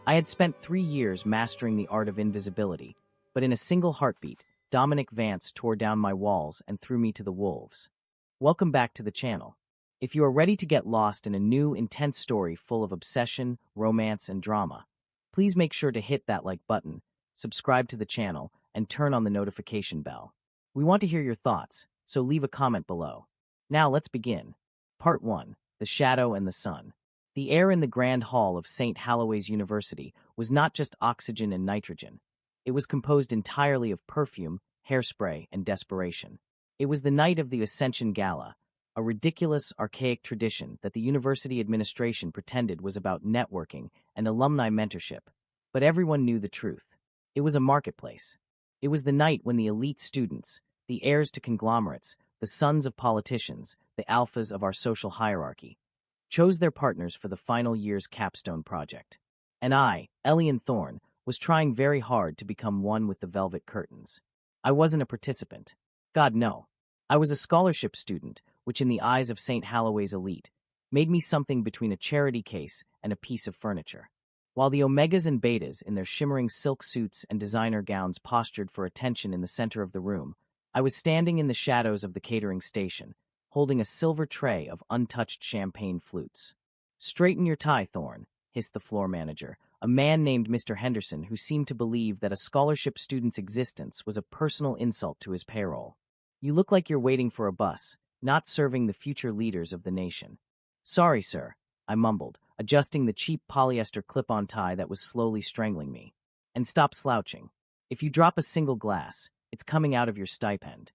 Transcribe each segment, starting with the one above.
I had spent 3 years mastering the art of invisibility, but in a single heartbeat, Dominic Vance tore down my walls and threw me to the wolves. Welcome back to the channel. If you are ready to get lost in a new, intense story full of obsession, romance, and drama, please make sure to hit that like button, subscribe to the channel, and turn on the notification bell. We want to hear your thoughts, so leave a comment below. Now let's begin. Part 1. The Shadow and the Sun. The air in the Grand Hall of St. Halloway's University was not just oxygen and nitrogen. It was composed entirely of perfume, hairspray, and desperation. It was the night of the Ascension Gala, a ridiculous, archaic tradition that the university administration pretended was about networking and alumni mentorship. But everyone knew the truth. It was a marketplace. It was the night when the elite students, the heirs to conglomerates, the sons of politicians, the alphas of our social hierarchy, chose their partners for the final year's capstone project. And I, Elian Thorne, was trying very hard to become one with the velvet curtains. I wasn't a participant. God, no. I was a scholarship student, which in the eyes of St. Halloway's elite, made me something between a charity case and a piece of furniture. While the Omegas and Betas in their shimmering silk suits and designer gowns postured for attention in the center of the room, I was standing in the shadows of the catering station, holding a silver tray of untouched champagne flutes. "Straighten your tie, Thorne," hissed the floor manager, a man named Mr. Henderson who seemed to believe that a scholarship student's existence was a personal insult to his payroll. "You look like you're waiting for a bus, not serving the future leaders of the nation." "Sorry, sir," I mumbled, adjusting the cheap polyester clip-on tie that was slowly strangling me. "And stop slouching. If you drop a single glass, it's coming out of your stipend."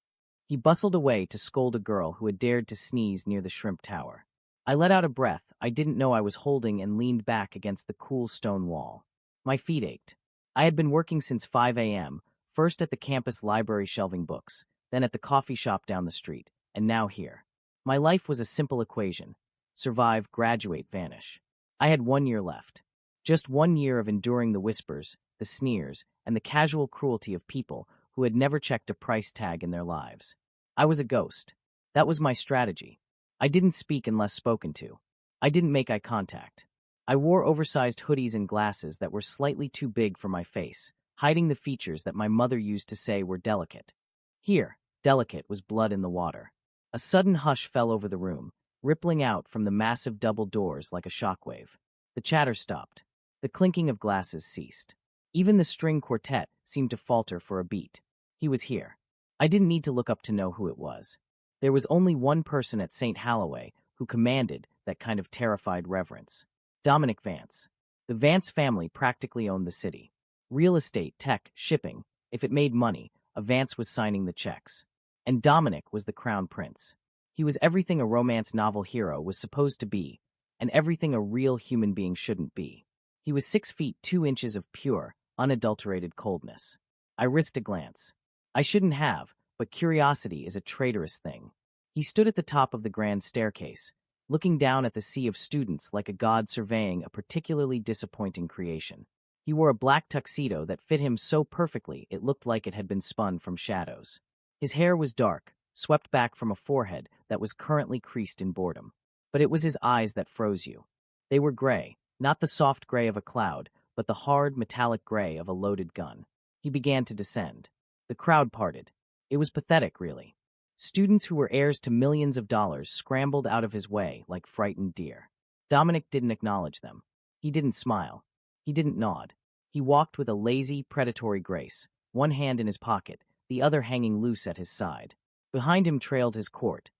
He bustled away to scold a girl who had dared to sneeze near the shrimp tower. I let out a breath I didn't know I was holding and leaned back against the cool stone wall. My feet ached. I had been working since 5 a.m., first at the campus library shelving books, then at the coffee shop down the street, and now here. My life was a simple equation: survive, graduate, vanish. I had 1 year left. Just 1 year of enduring the whispers, the sneers, and the casual cruelty of people who had never checked a price tag in their lives. I was a ghost. That was my strategy. I didn't speak unless spoken to. I didn't make eye contact. I wore oversized hoodies and glasses that were slightly too big for my face, hiding the features that my mother used to say were delicate. Here, delicate was blood in the water. A sudden hush fell over the room, rippling out from the massive double doors like a shockwave. The chatter stopped. The clinking of glasses ceased. Even the string quartet seemed to falter for a beat. He was here. I didn't need to look up to know who it was. There was only one person at St. Halloway who commanded that kind of terrified reverence: Dominic Vance. The Vance family practically owned the city. Real estate, tech, shipping. If it made money, a Vance was signing the checks. And Dominic was the crown prince. He was everything a romance novel hero was supposed to be, and everything a real human being shouldn't be. He was 6 feet 2 inches of pure, unadulterated coldness. I risked a glance. I shouldn't have, but curiosity is a traitorous thing. He stood at the top of the grand staircase, looking down at the sea of students like a god surveying a particularly disappointing creation. He wore a black tuxedo that fit him so perfectly it looked like it had been spun from shadows. His hair was dark, swept back from a forehead that was currently creased in boredom. But it was his eyes that froze you. They were gray, not the soft gray of a cloud, but the hard, metallic gray of a loaded gun. He began to descend. The crowd parted. It was pathetic, really. Students who were heirs to millions of dollars scrambled out of his way like frightened deer. Dominic didn't acknowledge them. He didn't smile. He didn't nod. He walked with a lazy, predatory grace, one hand in his pocket, the other hanging loose at his side. Behind him trailed his court,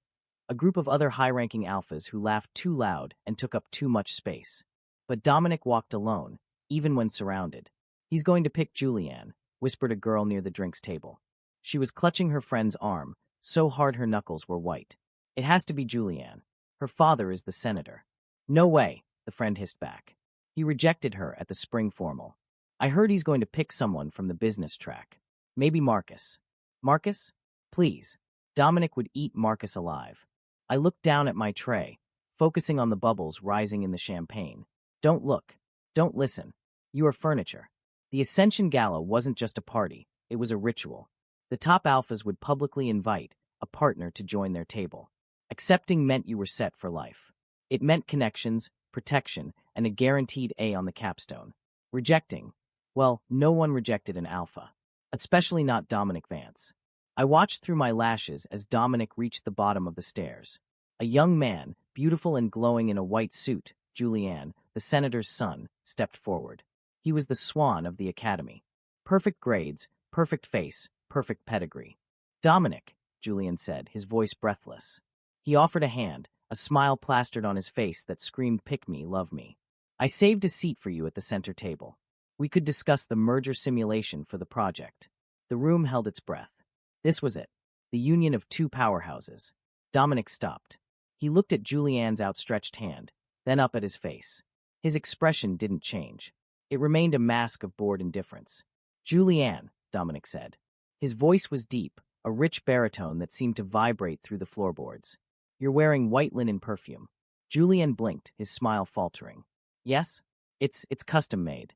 a group of other high-ranking alphas who laughed too loud and took up too much space. But Dominic walked alone, even when surrounded. "He's going to pick Julianne," whispered a girl near the drinks table. She was clutching her friend's arm, so hard her knuckles were white. "It has to be Julianne. Her father is the senator." "No way," the friend hissed back. He rejected her at the spring formal. "I heard he's going to pick someone from the business track. Maybe Marcus." "Marcus? Please." Dominic would eat Marcus alive. I looked down at my tray, focusing on the bubbles rising in the champagne. "Don't look. Don't listen. You are furniture." The Ascension Gala wasn't just a party, it was a ritual. The top alphas would publicly invite a partner to join their table. Accepting meant you were set for life. It meant connections, protection, and a guaranteed A on the capstone. Rejecting. Well, no one rejected an alpha. Especially not Dominic Vance. I watched through my lashes as Dominic reached the bottom of the stairs. A young man, beautiful and glowing in a white suit, Julianne, the senator's son, stepped forward. He was the swan of the academy. Perfect grades, perfect face, perfect pedigree. Dominic, Julian said, his voice breathless. He offered a hand, a smile plastered on his face that screamed pick me, love me. I saved a seat for you at the center table. We could discuss the merger simulation for the project. The room held its breath. This was it, the union of two powerhouses. Dominic stopped. He looked at Julianne's outstretched hand, then up at his face. His expression didn't change. It remained a mask of bored indifference. Julianne, Dominic said. His voice was deep, a rich baritone that seemed to vibrate through the floorboards. You're wearing white linen perfume. Julianne blinked, his smile faltering. Yes? It's custom-made.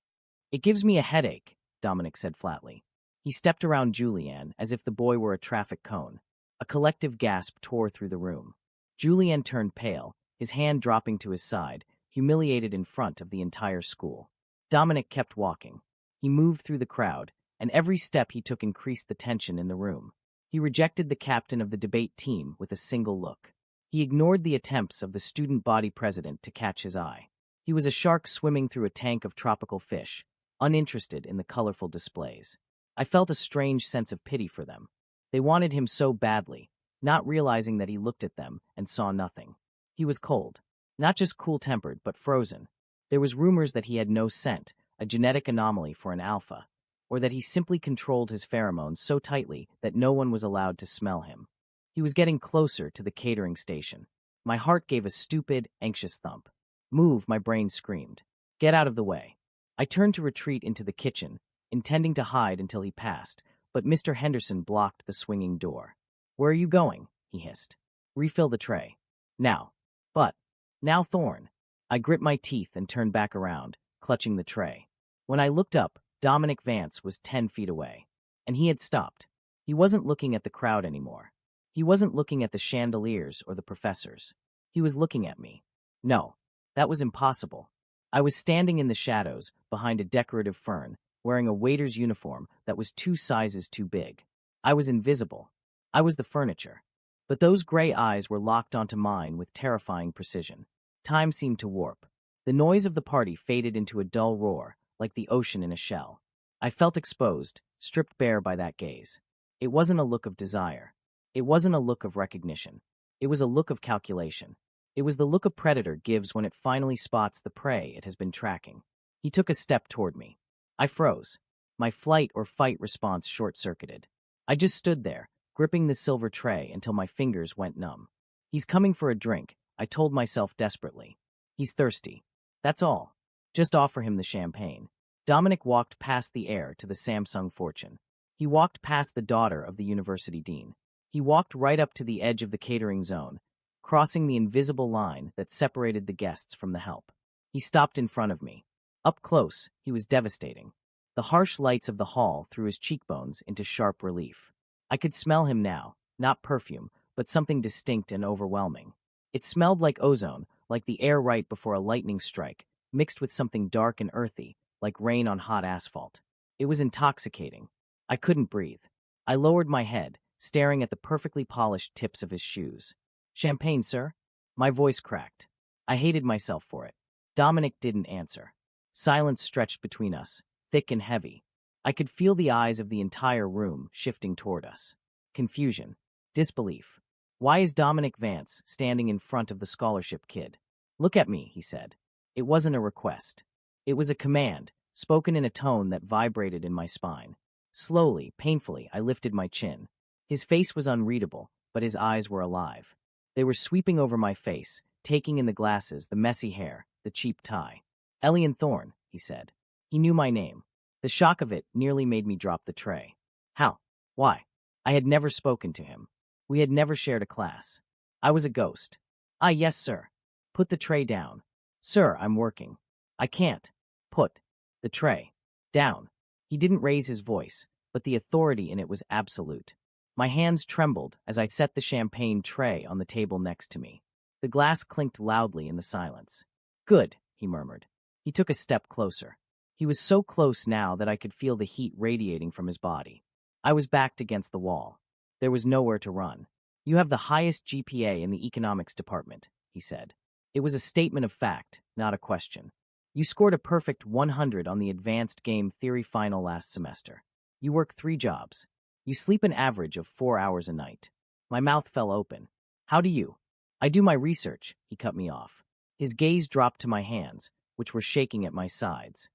It gives me a headache, Dominic said flatly. He stepped around Julianne as if the boy were a traffic cone. A collective gasp tore through the room. Julianne turned pale, his hand dropping to his side, humiliated in front of the entire school. Dominic kept walking. He moved through the crowd, and every step he took increased the tension in the room. He rejected the captain of the debate team with a single look. He ignored the attempts of the student body president to catch his eye. He was a shark swimming through a tank of tropical fish, uninterested in the colorful displays. I felt a strange sense of pity for them. They wanted him so badly, not realizing that he looked at them and saw nothing. He was cold, not just cool-tempered, but frozen. There was rumors that he had no scent, a genetic anomaly for an alpha, or that he simply controlled his pheromones so tightly that no one was allowed to smell him. He was getting closer to the catering station. My heart gave a stupid, anxious thump. Move, my brain screamed. Get out of the way. I turned to retreat into the kitchen, intending to hide until he passed, but Mr. Henderson blocked the swinging door. Where are you going? He hissed. Refill the tray. Now. But. Now, Thorne. I gripped my teeth and turned back around, clutching the tray. When I looked up, Dominic Vance was 10 feet away. And he had stopped. He wasn't looking at the crowd anymore. He wasn't looking at the chandeliers or the professors. He was looking at me. No, that was impossible. I was standing in the shadows, behind a decorative fern, wearing a waiter's uniform that was 2 sizes too big. I was invisible. I was the furniture. But those gray eyes were locked onto mine with terrifying precision. Time seemed to warp. The noise of the party faded into a dull roar, like the ocean in a shell. I felt exposed, stripped bare by that gaze. It wasn't a look of desire. It wasn't a look of recognition. It was a look of calculation. It was the look a predator gives when it finally spots the prey it has been tracking. He took a step toward me. I froze. My flight or fight response short-circuited. I just stood there, gripping the silver tray until my fingers went numb. He's coming for a drink, I told myself desperately. He's thirsty. That's all. Just offer him the champagne. Dominic walked past the heir to the Samsung fortune. He walked past the daughter of the university dean. He walked right up to the edge of the catering zone, crossing the invisible line that separated the guests from the help. He stopped in front of me. Up close, he was devastating. The harsh lights of the hall threw his cheekbones into sharp relief. I could smell him now, not perfume, but something distinct and overwhelming. It smelled like ozone, like the air right before a lightning strike, mixed with something dark and earthy, like rain on hot asphalt. It was intoxicating. I couldn't breathe. I lowered my head, staring at the perfectly polished tips of his shoes. Champagne, sir? My voice cracked. I hated myself for it. Dominic didn't answer. Silence stretched between us, thick and heavy. I could feel the eyes of the entire room shifting toward us. Confusion. Disbelief. Why is Dominic Vance standing in front of the scholarship kid? Look at me, he said. It wasn't a request. It was a command, spoken in a tone that vibrated in my spine. Slowly, painfully, I lifted my chin. His face was unreadable, but his eyes were alive. They were sweeping over my face, taking in the glasses, the messy hair, the cheap tie. Elian Thorne, he said. He knew my name. The shock of it nearly made me drop the tray. How? Why? I had never spoken to him. We had never shared a class. I was a ghost. Ah, yes, sir. Put the tray down. Sir, I'm working. I can't. Put the tray down. He didn't raise his voice, but the authority in it was absolute. My hands trembled as I set the champagne tray on the table next to me. The glass clinked loudly in the silence. Good, he murmured. He took a step closer. He was so close now that I could feel the heat radiating from his body. I was backed against the wall. There was nowhere to run. "You have the highest GPA in the economics department," he said. It was a statement of fact, not a question. "You scored a perfect 100 on the advanced game theory final last semester. You work 3 jobs. You sleep an average of 4 hours a night." My mouth fell open. "How do you?" "I do my research," he cut me off. His gaze dropped to my hands, which were shaking at my sides.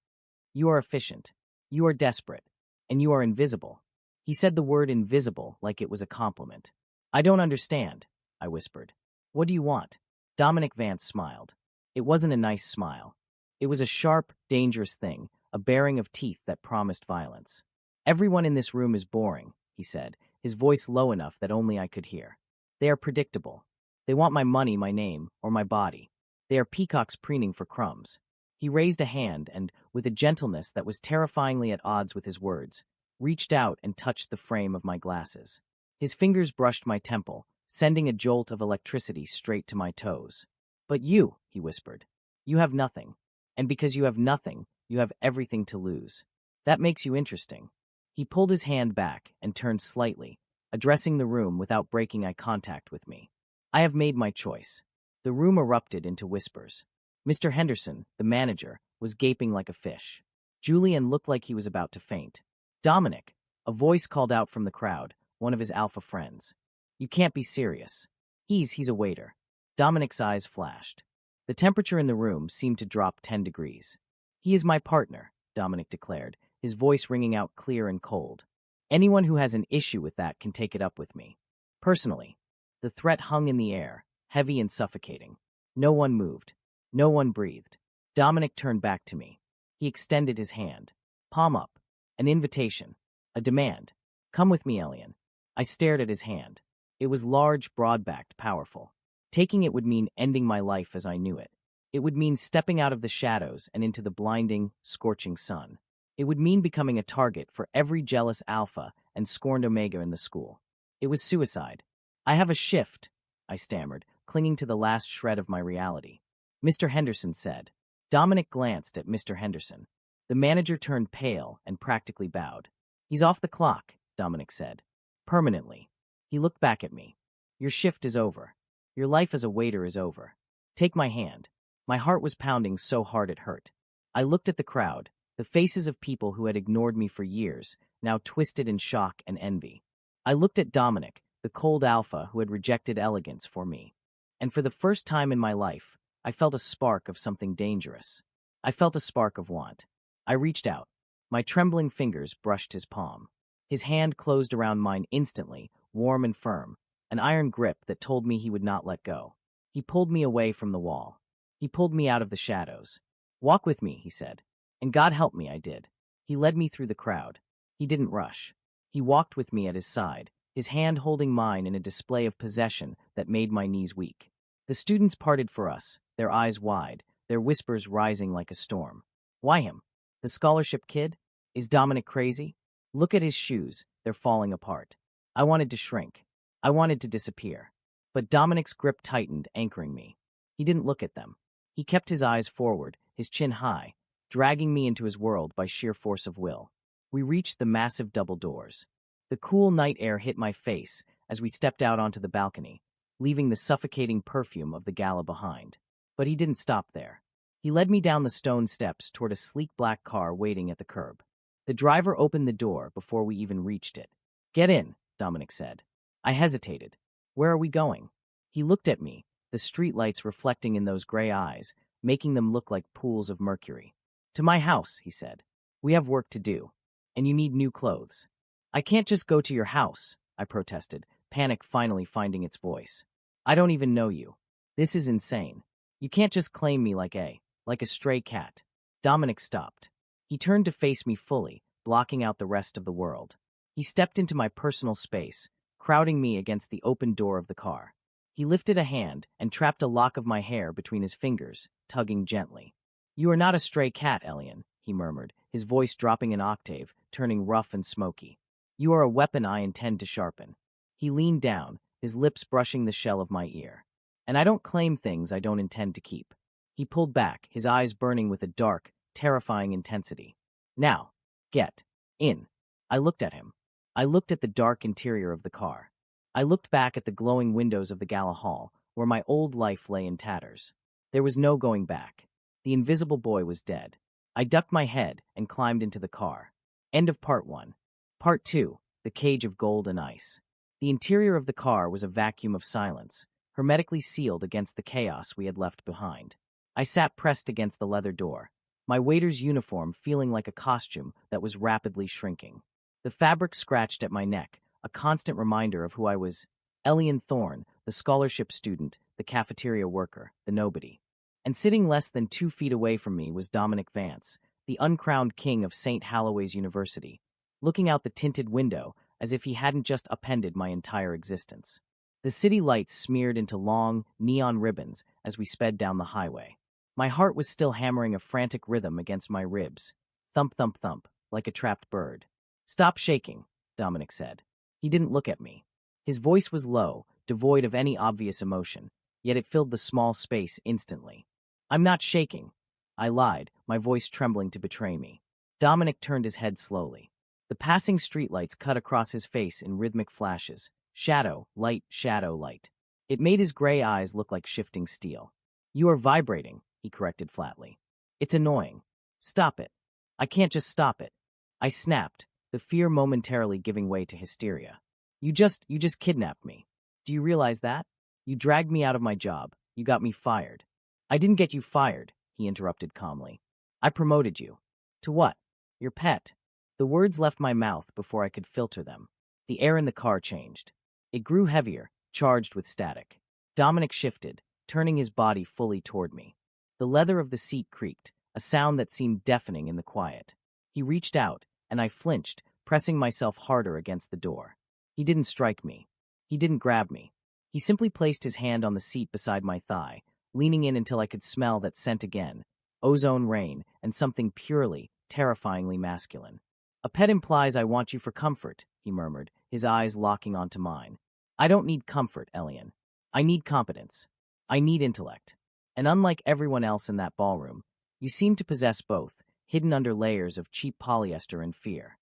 "You are efficient. You are desperate. And you are invisible." He said the word invisible like it was a compliment. "I don't understand," I whispered. "What do you want?" Dominic Vance smiled. It wasn't a nice smile. It was a sharp, dangerous thing, a baring of teeth that promised violence. "Everyone in this room is boring," he said, his voice low enough that only I could hear. "They are predictable. They want my money, my name, or my body. They are peacocks preening for crumbs." He raised a hand and, with a gentleness that was terrifyingly at odds with his words, reached out and touched the frame of my glasses. His fingers brushed my temple, sending a jolt of electricity straight to my toes. "But you," he whispered, "you have nothing. And because you have nothing, you have everything to lose. That makes you interesting." He pulled his hand back and turned slightly, addressing the room without breaking eye contact with me. "I have made my choice." The room erupted into whispers. Mr. Henderson, the manager, was gaping like a fish. Julian looked like he was about to faint. "Dominic," a voice called out from the crowd, one of his alpha friends. "You can't be serious." He's a waiter." Dominic's eyes flashed. The temperature in the room seemed to drop 10 degrees. "He is my partner," Dominic declared, his voice ringing out clear and cold. "Anyone who has an issue with that can take it up with me. Personally." The threat hung in the air, heavy and suffocating. No one moved. No one breathed. Dominic turned back to me. He extended his hand. Palm up. An invitation. A demand. "Come with me, Elian." I stared at his hand. It was large, broad-backed, powerful. Taking it would mean ending my life as I knew it. It would mean stepping out of the shadows and into the blinding, scorching sun. It would mean becoming a target for every jealous alpha and scorned omega in the school. It was suicide. "I have a shift," I stammered, clinging to the last shred of my reality. Mr. Henderson said. Dominic glanced at Mr. Henderson. The manager turned pale and practically bowed. "He's off the clock," Dominic said. "Permanently." He looked back at me. "Your shift is over. Your life as a waiter is over. Take my hand." My heart was pounding so hard it hurt. I looked at the crowd, the faces of people who had ignored me for years, now twisted in shock and envy. I looked at Dominic, the cold alpha who had rejected elegance for me. And for the first time in my life, I felt a spark of something dangerous. I felt a spark of want. I reached out. My trembling fingers brushed his palm. His hand closed around mine instantly, warm and firm, an iron grip that told me he would not let go. He pulled me away from the wall. He pulled me out of the shadows. "Walk with me," he said. And God help me, I did. He led me through the crowd. He didn't rush. He walked with me at his side, his hand holding mine in a display of possession that made my knees weak. The students parted for us, their eyes wide, their whispers rising like a storm. "Why him? The scholarship kid? Is Dominic crazy? Look at his shoes, they're falling apart." I wanted to shrink. I wanted to disappear. But Dominic's grip tightened, anchoring me. He didn't look at them. He kept his eyes forward, his chin high, dragging me into his world by sheer force of will. We reached the massive double doors. The cool night air hit my face as we stepped out onto the balcony, leaving the suffocating perfume of the gala behind. But he didn't stop there. He led me down the stone steps toward a sleek black car waiting at the curb. The driver opened the door before we even reached it. "Get in," Dominic said. I hesitated. "Where are we going?" He looked at me, the streetlights reflecting in those gray eyes, making them look like pools of mercury. "To my house," he said. "We have work to do. And you need new clothes." "I can't just go to your house," I protested, panic finally finding its voice. "I don't even know you. This is insane. You can't just claim me like a stray cat." Dominic stopped. He turned to face me fully, blocking out the rest of the world. He stepped into my personal space, crowding me against the open door of the car. He lifted a hand and trapped a lock of my hair between his fingers, tugging gently. "You are not a stray cat, Elian," he murmured, his voice dropping an octave, turning rough and smoky. "You are a weapon I intend to sharpen." He leaned down, his lips brushing the shell of my ear. "And I don't claim things I don't intend to keep." He pulled back, his eyes burning with a dark, terrifying intensity. Now, get in. I looked at him. I looked at the dark interior of the car. I looked back at the glowing windows of the gala hall, where my old life lay in tatters. There was no going back. The invisible boy was dead. I ducked my head and climbed into the car. End of Part 1. Part 2, The Cage of Gold and Ice. The interior of the car was a vacuum of silence, hermetically sealed against the chaos we had left behind. I sat pressed against the leather door, my waiter's uniform feeling like a costume that was rapidly shrinking. The fabric scratched at my neck, a constant reminder of who I was. Elian Thorne, the scholarship student, the cafeteria worker, the nobody. And sitting less than 2 feet away from me was Dominic Vance, the uncrowned king of St. Halloway's University, looking out the tinted window as if he hadn't just upended my entire existence. The city lights smeared into long, neon ribbons as we sped down the highway. My heart was still hammering a frantic rhythm against my ribs. Thump, thump, thump, like a trapped bird. "Stop shaking," Dominic said. He didn't look at me. His voice was low, devoid of any obvious emotion, yet it filled the small space instantly. "I'm not shaking," I lied, my voice trembling to betray me. Dominic turned his head slowly. The passing streetlights cut across his face in rhythmic flashes. Shadow, light, shadow, light. It made his gray eyes look like shifting steel. "You are vibrating," he corrected flatly. "It's annoying. Stop it." "I can't just stop it," I snapped, the fear momentarily giving way to hysteria. You just kidnapped me. Do you realize that? You dragged me out of my job. You got me fired." "I didn't get you fired," he interrupted calmly. "I promoted you." "To what?" "Your pet." The words left my mouth before I could filter them. The air in the car changed. It grew heavier, charged with static. Dominic shifted, turning his body fully toward me. The leather of the seat creaked, a sound that seemed deafening in the quiet. He reached out, and I flinched, pressing myself harder against the door. He didn't strike me. He didn't grab me. He simply placed his hand on the seat beside my thigh, leaning in until I could smell that scent again, ozone rain, and something purely, terrifyingly masculine. "A pet implies I want you for comfort," he murmured, his eyes locking onto mine. "I don't need comfort, Elian. I need competence. I need intellect. And unlike everyone else in that ballroom, you seem to possess both, hidden under layers of cheap polyester and fear."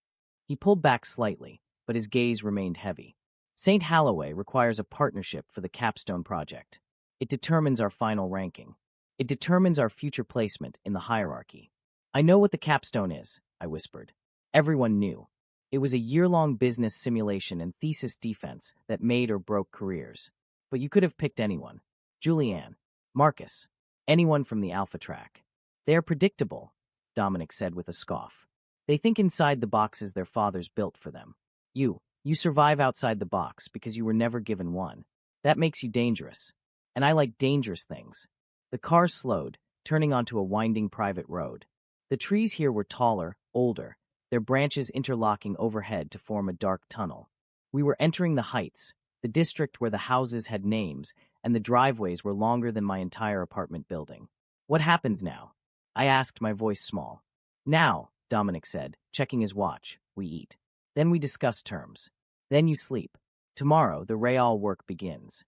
He pulled back slightly, but his gaze remained heavy. "St. Halloway requires a partnership for the capstone project. It determines our final ranking. It determines our future placement in the hierarchy." "I know what the capstone is," I whispered. Everyone knew. It was a year-long business simulation and thesis defense that made or broke careers. But you could have picked anyone. Julianne, Marcus, anyone from the Alpha track. "They are predictable," Dominic said with a scoff. "They think inside the boxes their fathers built for them. You survive outside the box because you were never given one. That makes you dangerous. And I like dangerous things." The car slowed, turning onto a winding private road. The trees here were taller, older, their branches interlocking overhead to form a dark tunnel. We were entering the Heights, the district where the houses had names and the driveways were longer than my entire apartment building. "What happens now?" I asked, my voice small. "Now," Dominic said, checking his watch, "we eat. Then we discuss terms. Then you sleep. Tomorrow, the real work begins."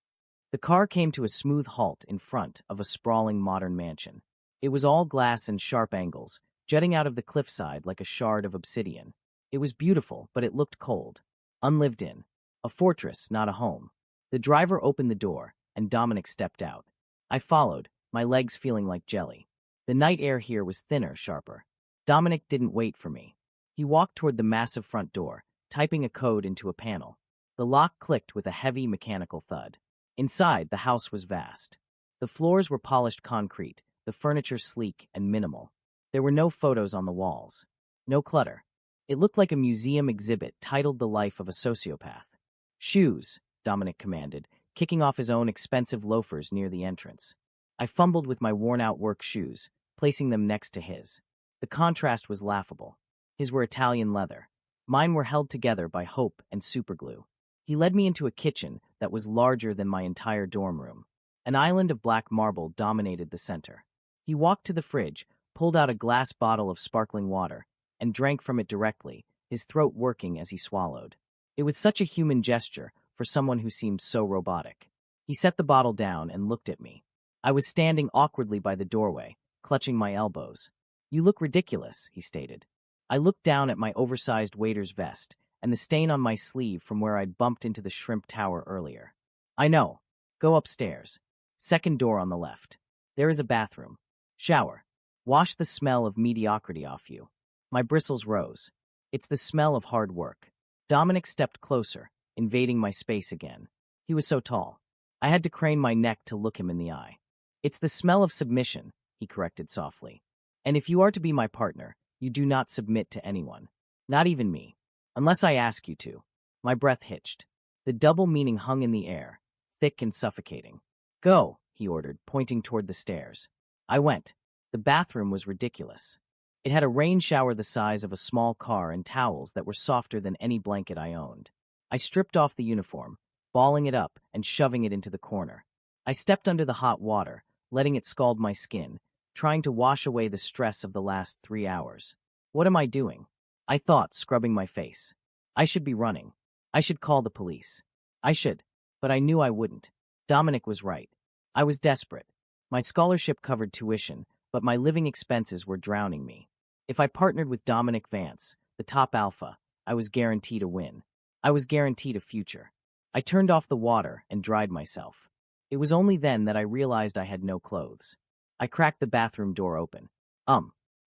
The car came to a smooth halt in front of a sprawling modern mansion. It was all glass and sharp angles, jutting out of the cliffside like a shard of obsidian. It was beautiful, but it looked cold. Unlived in. A fortress, not a home. The driver opened the door, and Dominic stepped out. I followed, my legs feeling like jelly. The night air here was thinner, sharper. Dominic didn't wait for me. He walked toward the massive front door, typing a code into a panel. The lock clicked with a heavy mechanical thud. Inside, the house was vast. The floors were polished concrete, the furniture sleek and minimal. There were no photos on the walls. No clutter. It looked like a museum exhibit titled The Life of a Sociopath. "Shoes," Dominic commanded, kicking off his own expensive loafers near the entrance. I fumbled with my worn-out work shoes, placing them next to his. The contrast was laughable. His were Italian leather. Mine were held together by hope and superglue. He led me into a kitchen that was larger than my entire dorm room. An island of black marble dominated the center. He walked to the fridge, pulled out a glass bottle of sparkling water, and drank from it directly, his throat working as he swallowed. It was such a human gesture for someone who seemed so robotic. He set the bottle down and looked at me. I was standing awkwardly by the doorway, clutching my elbows. You look ridiculous, he stated. I looked down at my oversized waiter's vest and the stain on my sleeve from where I'd bumped into the shrimp tower earlier. I know. Go upstairs. Second door on the left. There is a bathroom. Shower. Wash the smell of mediocrity off you. My bristles rose. It's the smell of hard work. Dominic stepped closer, invading my space again. He was so tall. I had to crane my neck to look him in the eye. It's the smell of submission, he corrected softly. And if you are to be my partner, you do not submit to anyone. Not even me. Unless I ask you to. My breath hitched. The double meaning hung in the air, thick and suffocating. Go, he ordered, pointing toward the stairs. I went. The bathroom was ridiculous. It had a rain shower the size of a small car and towels that were softer than any blanket I owned. I stripped off the uniform, balling it up and shoving it into the corner. I stepped under the hot water, letting it scald my skin, trying to wash away the stress of the last 3 hours. What am I doing? I thought, scrubbing my face. I should be running. I should call the police. I should, but I knew I wouldn't. Dominic was right. I was desperate. My scholarship covered tuition, but my living expenses were drowning me. If I partnered with Dominic Vance, the top alpha, I was guaranteed a win. I was guaranteed a future. I turned off the water and dried myself. It was only then that I realized I had no clothes. I cracked the bathroom door open.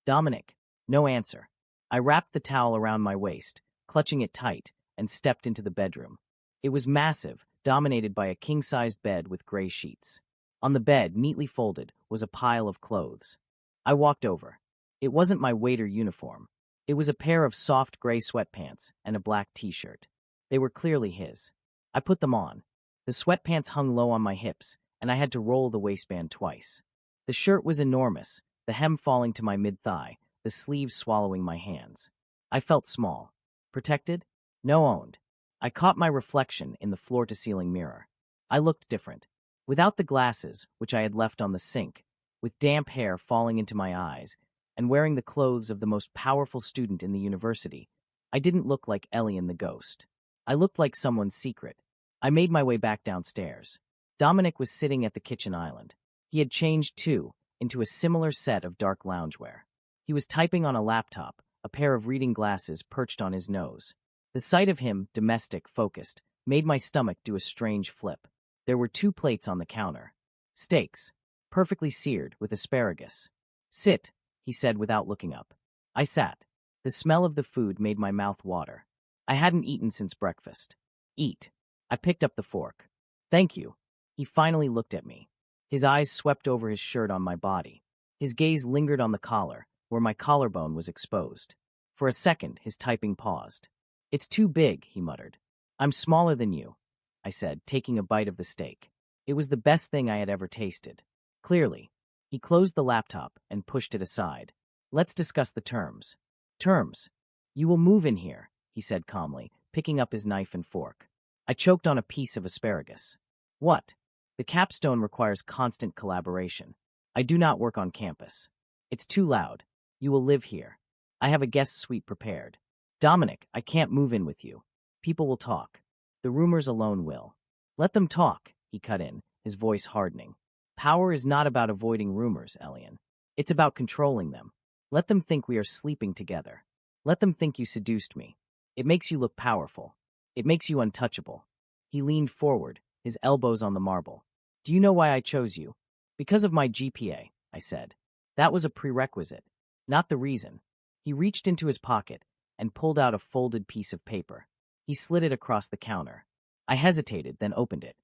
Dominic. No answer. I wrapped the towel around my waist, clutching it tight, and stepped into the bedroom. It was massive, dominated by a king-sized bed with gray sheets. On the bed, neatly folded, was a pile of clothes. I walked over. It wasn't my waiter uniform. It was a pair of soft gray sweatpants and a black t-shirt. They were clearly his. I put them on. The sweatpants hung low on my hips, and I had to roll the waistband twice. The shirt was enormous, the hem falling to my mid-thigh, the sleeves swallowing my hands. I felt small. Protected? No owned. I caught my reflection in the floor-to-ceiling mirror. I looked different. Without the glasses, which I had left on the sink, with damp hair falling into my eyes, and wearing the clothes of the most powerful student in the university, I didn't look like Elian the ghost. I looked like someone's secret. I made my way back downstairs. Dominic was sitting at the kitchen island. He had changed, too, into a similar set of dark loungewear. He was typing on a laptop, a pair of reading glasses perched on his nose. The sight of him, domestic, focused, made my stomach do a strange flip. There were 2 plates on the counter. Steaks, perfectly seared, with asparagus. Sit, he said without looking up. I sat. The smell of the food made my mouth water. I hadn't eaten since breakfast. Eat. I picked up the fork. Thank you. He finally looked at me. His eyes swept over his shirt on my body. His gaze lingered on the collar, where my collarbone was exposed. For a second, his typing paused. It's too big, he muttered. I'm smaller than you, I said, taking a bite of the steak. It was the best thing I had ever tasted. Clearly. He closed the laptop and pushed it aside. Let's discuss the terms. Terms. You will move in here, he said calmly, picking up his knife and fork. I choked on a piece of asparagus. What? The capstone requires constant collaboration. I do not work on campus. It's too loud. You will live here. I have a guest suite prepared. Dominic, I can't move in with you. People will talk. The rumors alone will. Let them talk, he cut in, his voice hardening. Power is not about avoiding rumors, Elian. It's about controlling them. Let them think we are sleeping together. Let them think you seduced me. It makes you look powerful. It makes you untouchable. He leaned forward, his elbows on the marble. Do you know why I chose you? Because of my GPA, I said. That was a prerequisite, not the reason. He reached into his pocket and pulled out a folded piece of paper. He slid it across the counter. I hesitated, then opened it.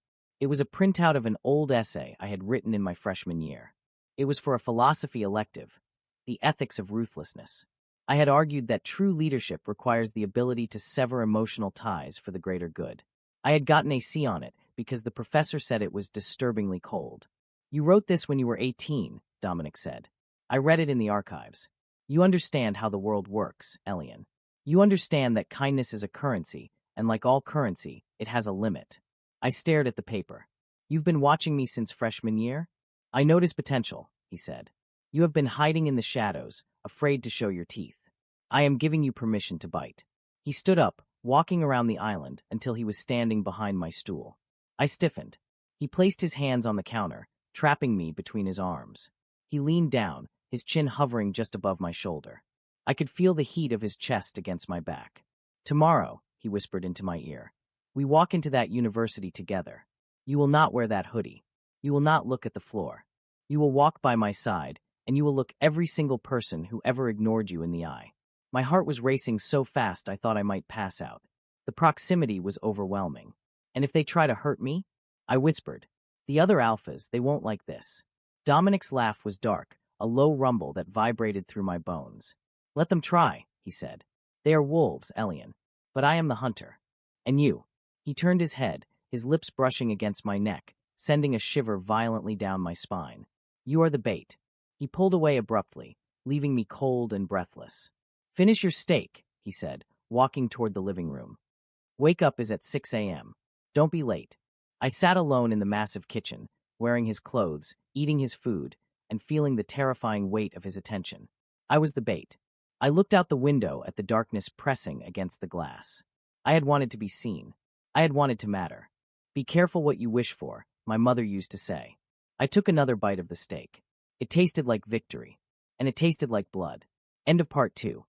It was a printout of an old essay I had written in my freshman year. It was for a philosophy elective, The Ethics of Ruthlessness. I had argued that true leadership requires the ability to sever emotional ties for the greater good. I had gotten a C on it because the professor said it was disturbingly cold. You wrote this when you were 18, Dominic said. I read it in the archives. You understand how the world works, Elian. You understand that kindness is a currency, and like all currency, it has a limit. I stared at the paper. You've been watching me since freshman year? I notice potential, he said. You have been hiding in the shadows, afraid to show your teeth. I am giving you permission to bite. He stood up, walking around the island until he was standing behind my stool. I stiffened. He placed his hands on the counter, trapping me between his arms. He leaned down, his chin hovering just above my shoulder. I could feel the heat of his chest against my back. "Tomorrow," he whispered into my ear, "we walk into that university together. You will not wear that hoodie. You will not look at the floor. You will walk by my side, and you will look every single person who ever ignored you in the eye." My heart was racing so fast I thought I might pass out. The proximity was overwhelming. "And if they try to hurt me?" I whispered. "The other alphas, they won't like this." Dominic's laugh was dark, a low rumble that vibrated through my bones. "Let them try," he said. "They are wolves, Elian. But I am the hunter. And you?" He turned his head, his lips brushing against my neck, sending a shiver violently down my spine. "You are the bait." He pulled away abruptly, leaving me cold and breathless. "Finish your steak," he said, walking toward the living room. "Wake up is at 6 a.m. Don't be late." I sat alone in the massive kitchen, wearing his clothes, eating his food, and feeling the terrifying weight of his attention. I was the bait. I looked out the window at the darkness pressing against the glass. I had wanted to be seen. I had wanted to matter. "Be careful what you wish for," my mother used to say. I took another bite of the steak. It tasted like victory, and it tasted like blood. End of part 2.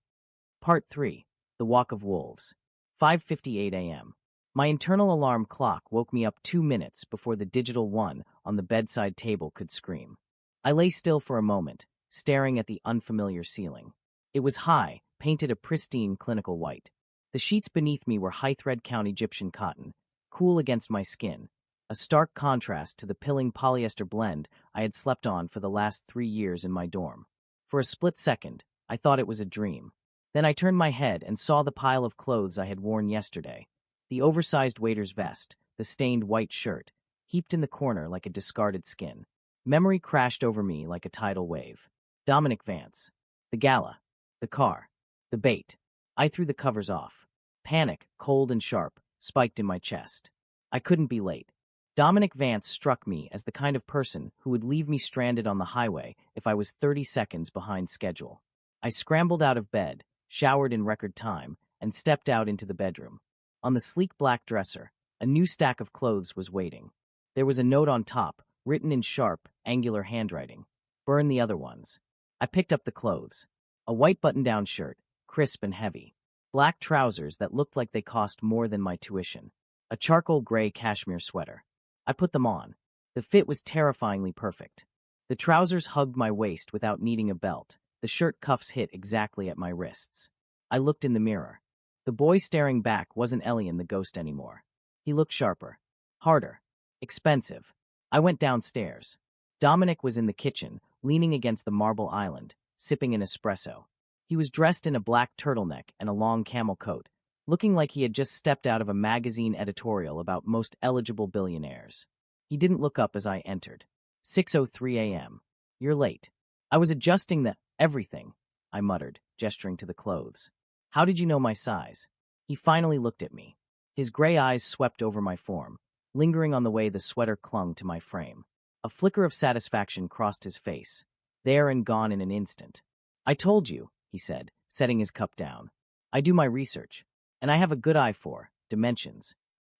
Part 3. The Walk of Wolves. 5:58 a.m. My internal alarm clock woke me up 2 minutes before the digital one on the bedside table could scream. I lay still for a moment, staring at the unfamiliar ceiling. It was high, painted a pristine clinical white. The sheets beneath me were high-thread count Egyptian cotton, cool against my skin, a stark contrast to the pilling polyester blend I had slept on for the last 3 years in my dorm. For a split second, I thought it was a dream. Then I turned my head and saw the pile of clothes I had worn yesterday. The oversized waiter's vest, the stained white shirt, heaped in the corner like a discarded skin. Memory crashed over me like a tidal wave. Dominic Vance. The gala. The car. The bait. I threw the covers off. Panic, cold and sharp, spiked in my chest. I couldn't be late. Dominic Vance struck me as the kind of person who would leave me stranded on the highway if I was 30 seconds behind schedule. I scrambled out of bed, showered in record time, and stepped out into the bedroom. On the sleek black dresser, a new stack of clothes was waiting. There was a note on top, written in sharp, angular handwriting. "Burn the other ones." I picked up the clothes. A white button-down shirt, crisp and heavy. Black trousers that looked like they cost more than my tuition. A charcoal gray cashmere sweater. I put them on. The fit was terrifyingly perfect. The trousers hugged my waist without needing a belt. The shirt cuffs hit exactly at my wrists. I looked in the mirror. The boy staring back wasn't Elian the ghost anymore. He looked sharper. Harder. Expensive. I went downstairs. Dominic was in the kitchen, leaning against the marble island, sipping an espresso. He was dressed in a black turtleneck and a long camel coat, looking like he had just stepped out of a magazine editorial about most eligible billionaires. He didn't look up as I entered. 6:03 a.m. "You're late." I was adjusting everything, I muttered, gesturing to the clothes. "How did you know my size?" He finally looked at me. His gray eyes swept over my form, lingering on the way the sweater clung to my frame. A flicker of satisfaction crossed his face, there and gone in an instant. "I told you," he said, setting his cup down. "I do my research, and I have a good eye for dimensions."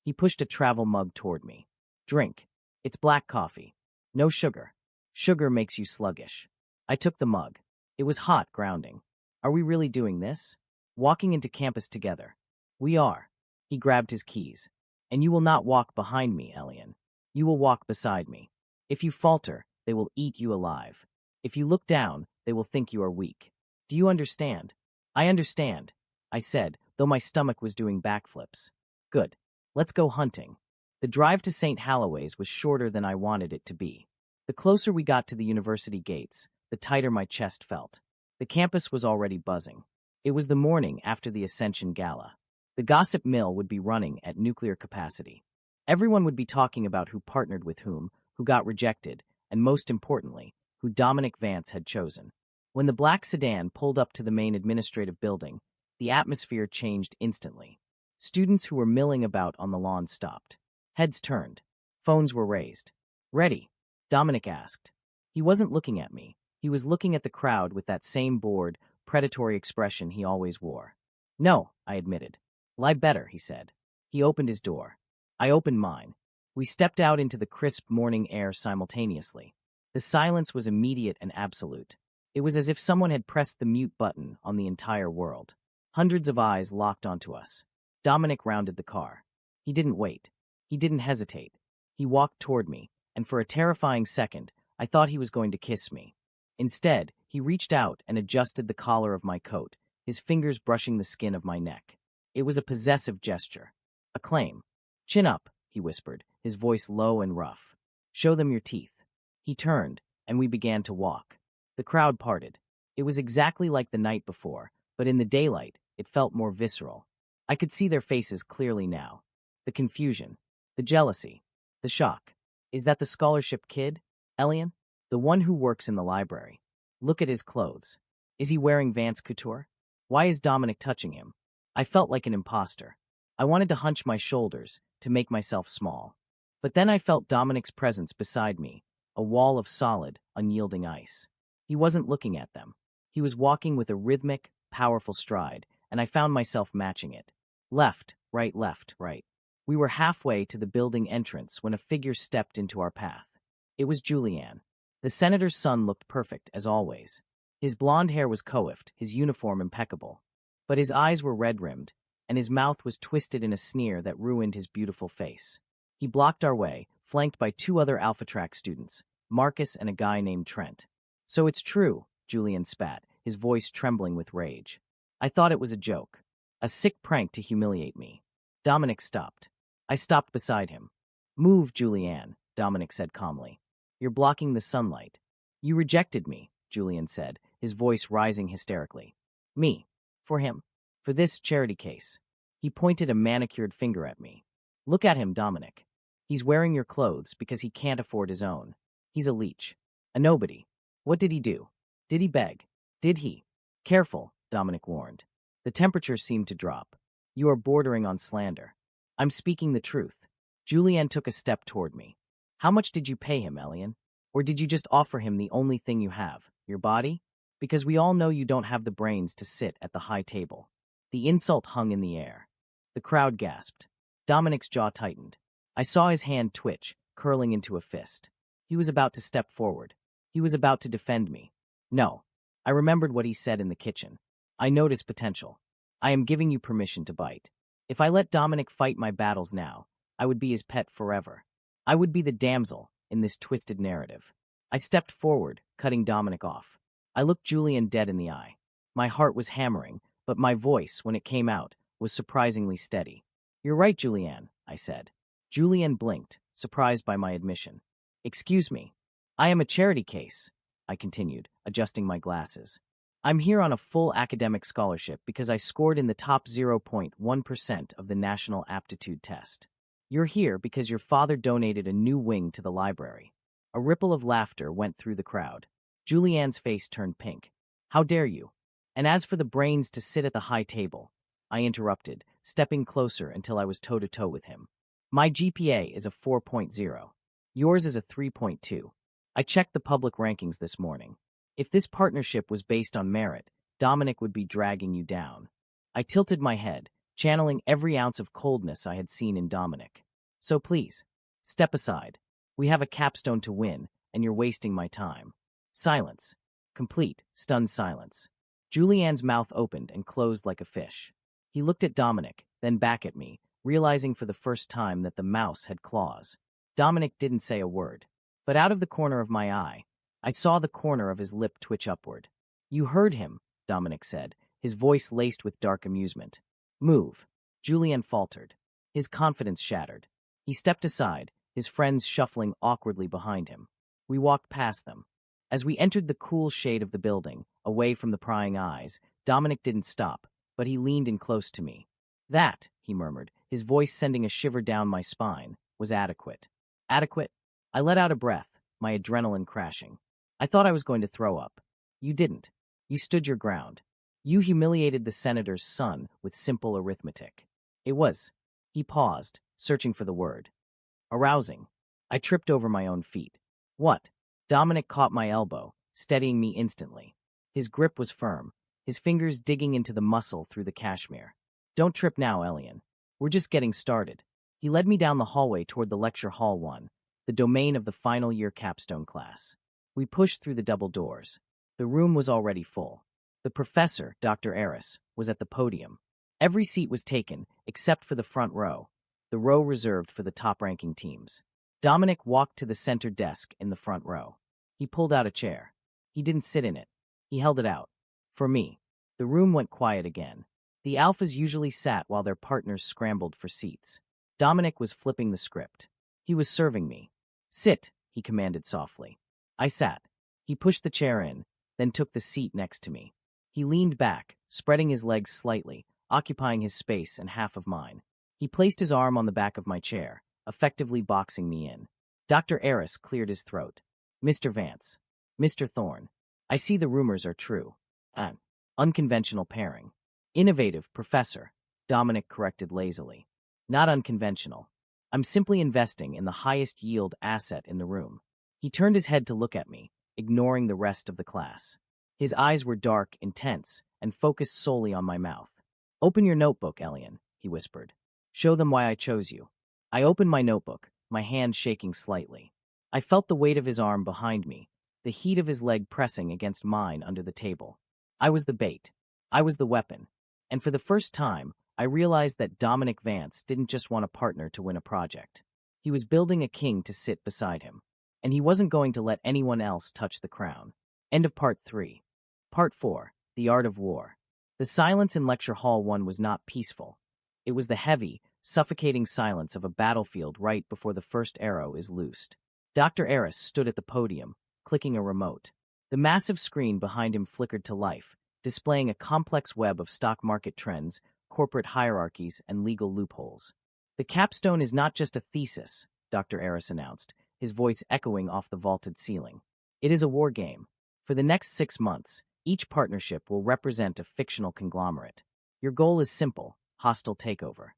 He pushed a travel mug toward me. "Drink. It's black coffee. No sugar. Sugar makes you sluggish." I took the mug. It was hot, grounding. "Are we really doing this? Walking into campus together?" "We are." He grabbed his keys. "And you will not walk behind me, Elian. You will walk beside me. If you falter, they will eat you alive. If you look down, they will think you are weak. Do you understand?" "I understand," I said, though my stomach was doing backflips. "Good. Let's go hunting." The drive to St. Halloway's was shorter than I wanted it to be. The closer we got to the university gates, the tighter my chest felt. The campus was already buzzing. It was the morning after the Ascension Gala. The gossip mill would be running at nuclear capacity. Everyone would be talking about who partnered with whom, who got rejected, and most importantly, who Dominic Vance had chosen. When the black sedan pulled up to the main administrative building, the atmosphere changed instantly. Students who were milling about on the lawn stopped. Heads turned. Phones were raised. "Ready?" Dominic asked. He wasn't looking at me. He was looking at the crowd with that same bored, predatory expression he always wore. "No," I admitted. "Lie better," he said. He opened his door. I opened mine. We stepped out into the crisp morning air simultaneously. The silence was immediate and absolute. It was as if someone had pressed the mute button on the entire world. Hundreds of eyes locked onto us. Dominic rounded the car. He didn't wait. He didn't hesitate. He walked toward me, and for a terrifying second, I thought he was going to kiss me. Instead, he reached out and adjusted the collar of my coat, his fingers brushing the skin of my neck. It was a possessive gesture. A claim. "Chin up," he whispered, his voice low and rough. "Show them your teeth." He turned, and we began to walk. The crowd parted. It was exactly like the night before, but in the daylight, it felt more visceral. I could see their faces clearly now. The confusion, the jealousy, the shock. Is that the scholarship kid, Elian? The one who works in the library. Look at his clothes. Is he wearing Vance Couture? Why is Dominic touching him? I felt like an imposter. I wanted to hunch my shoulders, to make myself small. But then I felt Dominic's presence beside me, a wall of solid, unyielding ice. He wasn't looking at them. He was walking with a rhythmic, powerful stride, and I found myself matching it. Left, right. We were halfway to the building entrance when a figure stepped into our path. It was Julianne. The senator's son looked perfect, as always. His blonde hair was coiffed, his uniform impeccable. But his eyes were red-rimmed, and his mouth was twisted in a sneer that ruined his beautiful face. He blocked our way, flanked by two other AlphaTrack students, Marcus and a guy named Trent. "So it's true," Julian spat, his voice trembling with rage. "I thought it was a joke. A sick prank to humiliate me." Dominic stopped. I stopped beside him. "Move, Julianne," Dominic said calmly. "You're blocking the sunlight." "You rejected me," Julian said, his voice rising hysterically. "Me? For him? For this charity case?" He pointed a manicured finger at me. "Look at him, Dominic. He's wearing your clothes because he can't afford his own. He's a leech. A nobody. What did he do? Did he beg? Did he?" "Careful," Dominic warned. The temperature seemed to drop. "You are bordering on slander." "I'm speaking the truth." Julianne took a step toward me. "How much did you pay him, Elian? Or did you just offer him the only thing you have, your body? Because we all know you don't have the brains to sit at the high table." The insult hung in the air. The crowd gasped. Dominic's jaw tightened. I saw his hand twitch, curling into a fist. He was about to step forward. He was about to defend me. No. I remembered what he said in the kitchen. "I notice potential. I am giving you permission to bite. If I let Dominic fight my battles now, I would be his pet forever. I would be the damsel in this twisted narrative." I stepped forward, cutting Dominic off. I looked Julian dead in the eye. My heart was hammering, but my voice, when it came out, was surprisingly steady. "You're right, Julianne," I said. Julianne blinked, surprised by my admission. "Excuse me. I am a charity case," I continued, adjusting my glasses. "I'm here on a full academic scholarship because I scored in the top 0.1% of the National Aptitude Test. You're here because your father donated a new wing to the library." A ripple of laughter went through the crowd. Julianne's face turned pink. "How dare you? And as for the brains to sit at the high table," I interrupted, stepping closer until I was toe-to-toe with him. "My GPA is a 4.0. Yours is a 3.2. I checked the public rankings this morning. If this partnership was based on merit, Dominic would be dragging you down." I tilted my head, channeling every ounce of coldness I had seen in Dominic. "So please, step aside. We have a capstone to win, and you're wasting my time." Silence. Complete, stunned silence. Julianne's mouth opened and closed like a fish. He looked at Dominic, then back at me, realizing for the first time that the mouse had claws. Dominic didn't say a word. But out of the corner of my eye, I saw the corner of his lip twitch upward. "You heard him," Dominic said, his voice laced with dark amusement. "Move." Julianne faltered. His confidence shattered. He stepped aside, his friends shuffling awkwardly behind him. We walked past them. As we entered the cool shade of the building, away from the prying eyes, Dominic didn't stop, but he leaned in close to me. "That," he murmured, his voice sending a shiver down my spine, "was adequate." "Adequate?" I let out a breath, my adrenaline crashing. I thought I was going to throw up. "You didn't. You stood your ground. You humiliated the senator's son with simple arithmetic. It was." He paused, searching for the word. "Arousing." I tripped over my own feet. "What?" Dominic caught my elbow, steadying me instantly. His grip was firm, his fingers digging into the muscle through the cashmere. "Don't trip now, Elian. We're just getting started." He led me down the hallway toward the lecture hall 1, the domain of the final year capstone class. We pushed through the double doors. The room was already full. The professor, Dr. Eris, was at the podium. Every seat was taken, except for the front row, the row reserved for the top-ranking teams. Dominic walked to the center desk in the front row. He pulled out a chair. He didn't sit in it. He held it out. For me. The room went quiet again. The alphas usually sat while their partners scrambled for seats. Dominic was flipping the script. He was serving me. Sit, he commanded softly. I sat. He pushed the chair in, then took the seat next to me. He leaned back, spreading his legs slightly, occupying his space and half of mine. He placed his arm on the back of my chair, effectively boxing me in. Dr. Eris cleared his throat. Mr. Vance. Mr. Thorne. I see the rumors are true. An unconventional pairing. Innovative, Professor, Dominic corrected lazily. Not unconventional. I'm simply investing in the highest yield asset in the room. He turned his head to look at me, ignoring the rest of the class. His eyes were dark, intense, and focused solely on my mouth. Open your notebook, Elian, he whispered. Show them why I chose you. I opened my notebook, my hand shaking slightly. I felt the weight of his arm behind me, the heat of his leg pressing against mine under the table. I was the bait. I was the weapon. And for the first time, I realized that Dominic Vance didn't just want a partner to win a project. He was building a king to sit beside him. And he wasn't going to let anyone else touch the crown. End of Part 3. Part 4. The Art of War. The silence in Lecture Hall 1 was not peaceful. It was the heavy, suffocating silence of a battlefield right before the first arrow is loosed. Dr. Eris stood at the podium, clicking a remote. The massive screen behind him flickered to life, displaying a complex web of stock market trends, corporate hierarchies, and legal loopholes. The capstone is not just a thesis, Dr. Eris announced, his voice echoing off the vaulted ceiling. It is a war game. For the next 6 months, each partnership will represent a fictional conglomerate. Your goal is simple: hostile takeover.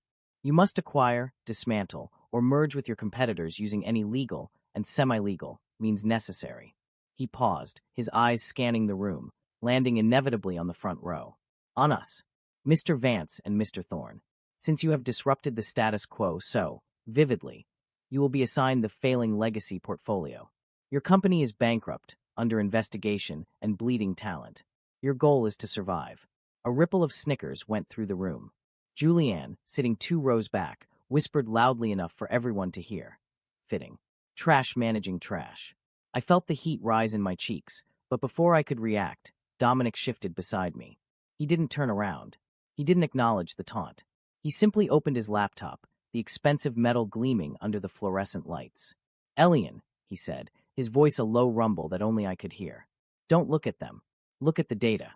You must acquire, dismantle, or merge with your competitors using any legal and semi-legal means necessary. He paused, his eyes scanning the room, landing inevitably on the front row. On us, Mr. Vance and Mr. Thorne. Since you have disrupted the status quo so vividly, you will be assigned the failing legacy portfolio. Your company is bankrupt, under investigation, and bleeding talent. Your goal is to survive. A ripple of snickers went through the room. Julianne, sitting 2 rows back, whispered loudly enough for everyone to hear. Fitting. Trash managing trash. I felt the heat rise in my cheeks, but before I could react, Dominic shifted beside me. He didn't turn around. He didn't acknowledge the taunt. He simply opened his laptop, the expensive metal gleaming under the fluorescent lights. Elian, he said, his voice a low rumble that only I could hear. Don't look at them. Look at the data.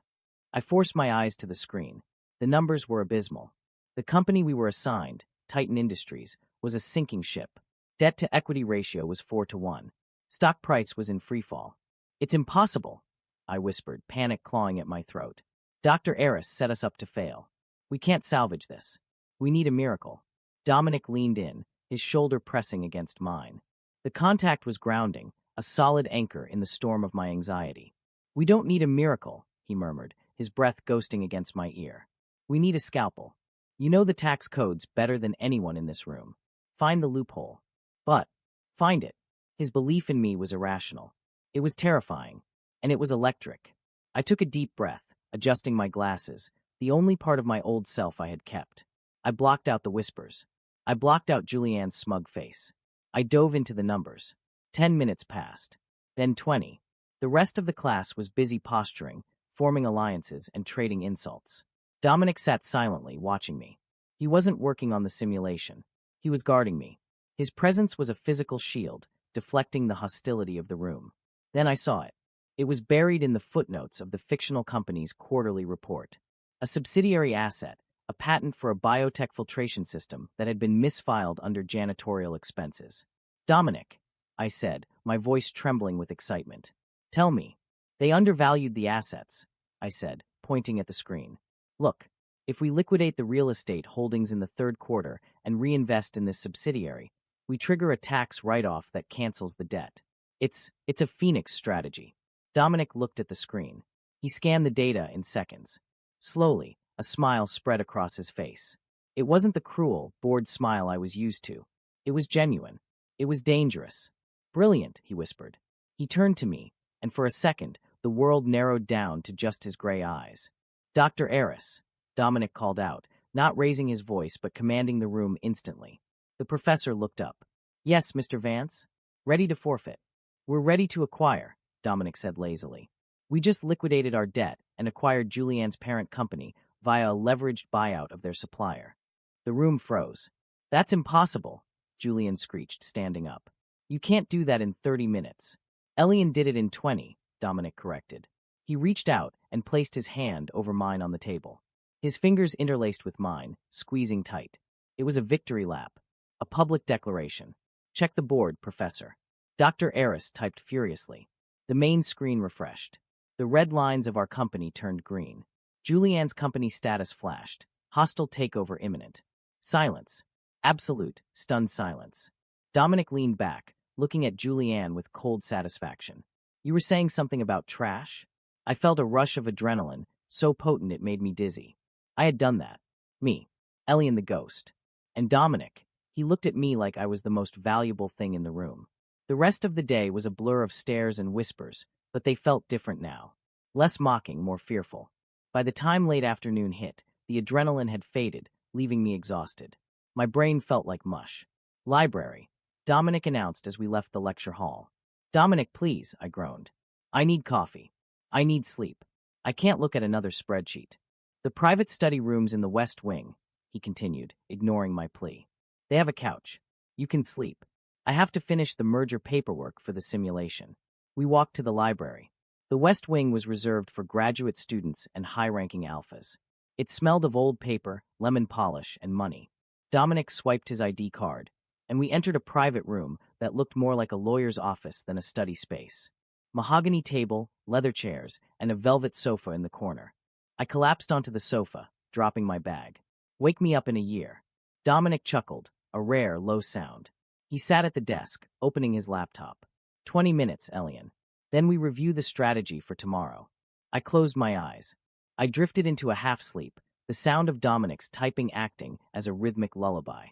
I forced my eyes to the screen. The numbers were abysmal. The company we were assigned, Titan Industries, was a sinking ship. Debt-to-equity ratio was 4-to-1. Stock price was in freefall. It's impossible, I whispered, panic clawing at my throat. Dr. Eris set us up to fail. We can't salvage this. We need a miracle. Dominic leaned in, his shoulder pressing against mine. The contact was grounding, a solid anchor in the storm of my anxiety. We don't need a miracle, he murmured, his breath ghosting against my ear. We need a scalpel. You know the tax codes better than anyone in this room. Find the loophole. But, find it. His belief in me was irrational. It was terrifying. And it was electric. I took a deep breath, adjusting my glasses, the only part of my old self I had kept. I blocked out the whispers. I blocked out Julianne's smug face. I dove into the numbers. 10 minutes passed. Then 20. The rest of the class was busy posturing, forming alliances, and trading insults. Dominic sat silently, watching me. He wasn't working on the simulation. He was guarding me. His presence was a physical shield, deflecting the hostility of the room. Then I saw it. It was buried in the footnotes of the fictional company's quarterly report. A subsidiary asset, a patent for a biotech filtration system that had been misfiled under janitorial expenses. Dominic, I said, my voice trembling with excitement. Tell me. They undervalued the assets, I said, pointing at the screen. Look, if we liquidate the real estate holdings in the 3rd quarter and reinvest in this subsidiary, we trigger a tax write-off that cancels the debt. It's a Phoenix strategy. Dominic looked at the screen. He scanned the data in seconds. Slowly, a smile spread across his face. It wasn't the cruel, bored smile I was used to. It was genuine. It was dangerous. Brilliant, he whispered. He turned to me, and for a second, the world narrowed down to just his gray eyes. Dr. Eris, Dominic called out, not raising his voice but commanding the room instantly. The professor looked up. Yes, Mr. Vance? Ready to forfeit. We're ready to acquire, Dominic said lazily. We just liquidated our debt and acquired Julianne's parent company via a leveraged buyout of their supplier. The room froze. That's impossible, Julian screeched, standing up. You can't do that in 30 minutes. Elian did it in 20, Dominic corrected. He reached out and placed his hand over mine on the table. His fingers interlaced with mine, squeezing tight. It was a victory lap. A public declaration. Check the board, Professor. Dr. Eris typed furiously. The main screen refreshed. The red lines of our company turned green. Julianne's company status flashed. Hostile takeover imminent. Silence. Absolute, stunned silence. Dominic leaned back, looking at Julianne with cold satisfaction. You were saying something about trash? I felt a rush of adrenaline, so potent it made me dizzy. I had done that. Me. Elian the ghost. And Dominic. He looked at me like I was the most valuable thing in the room. The rest of the day was a blur of stares and whispers, but they felt different now. Less mocking, more fearful. By the time late afternoon hit, the adrenaline had faded, leaving me exhausted. My brain felt like mush. Library, Dominic announced as we left the lecture hall. Dominic, please, I groaned. I need coffee. I need sleep. I can't look at another spreadsheet. The private study rooms in the West Wing, he continued, ignoring my plea. They have a couch. You can sleep. I have to finish the merger paperwork for the simulation. We walked to the library. The West Wing was reserved for graduate students and high-ranking alphas. It smelled of old paper, lemon polish, and money. Dominic swiped his ID card, and we entered a private room that looked more like a lawyer's office than a study space. Mahogany table, leather chairs, and a velvet sofa in the corner. I collapsed onto the sofa, dropping my bag. Wake me up in a year. Dominic chuckled, a rare, low sound. He sat at the desk, opening his laptop. 20 minutes, Elian. Then we review the strategy for tomorrow. I closed my eyes. I drifted into a half-sleep, the sound of Dominic's typing acting as a rhythmic lullaby.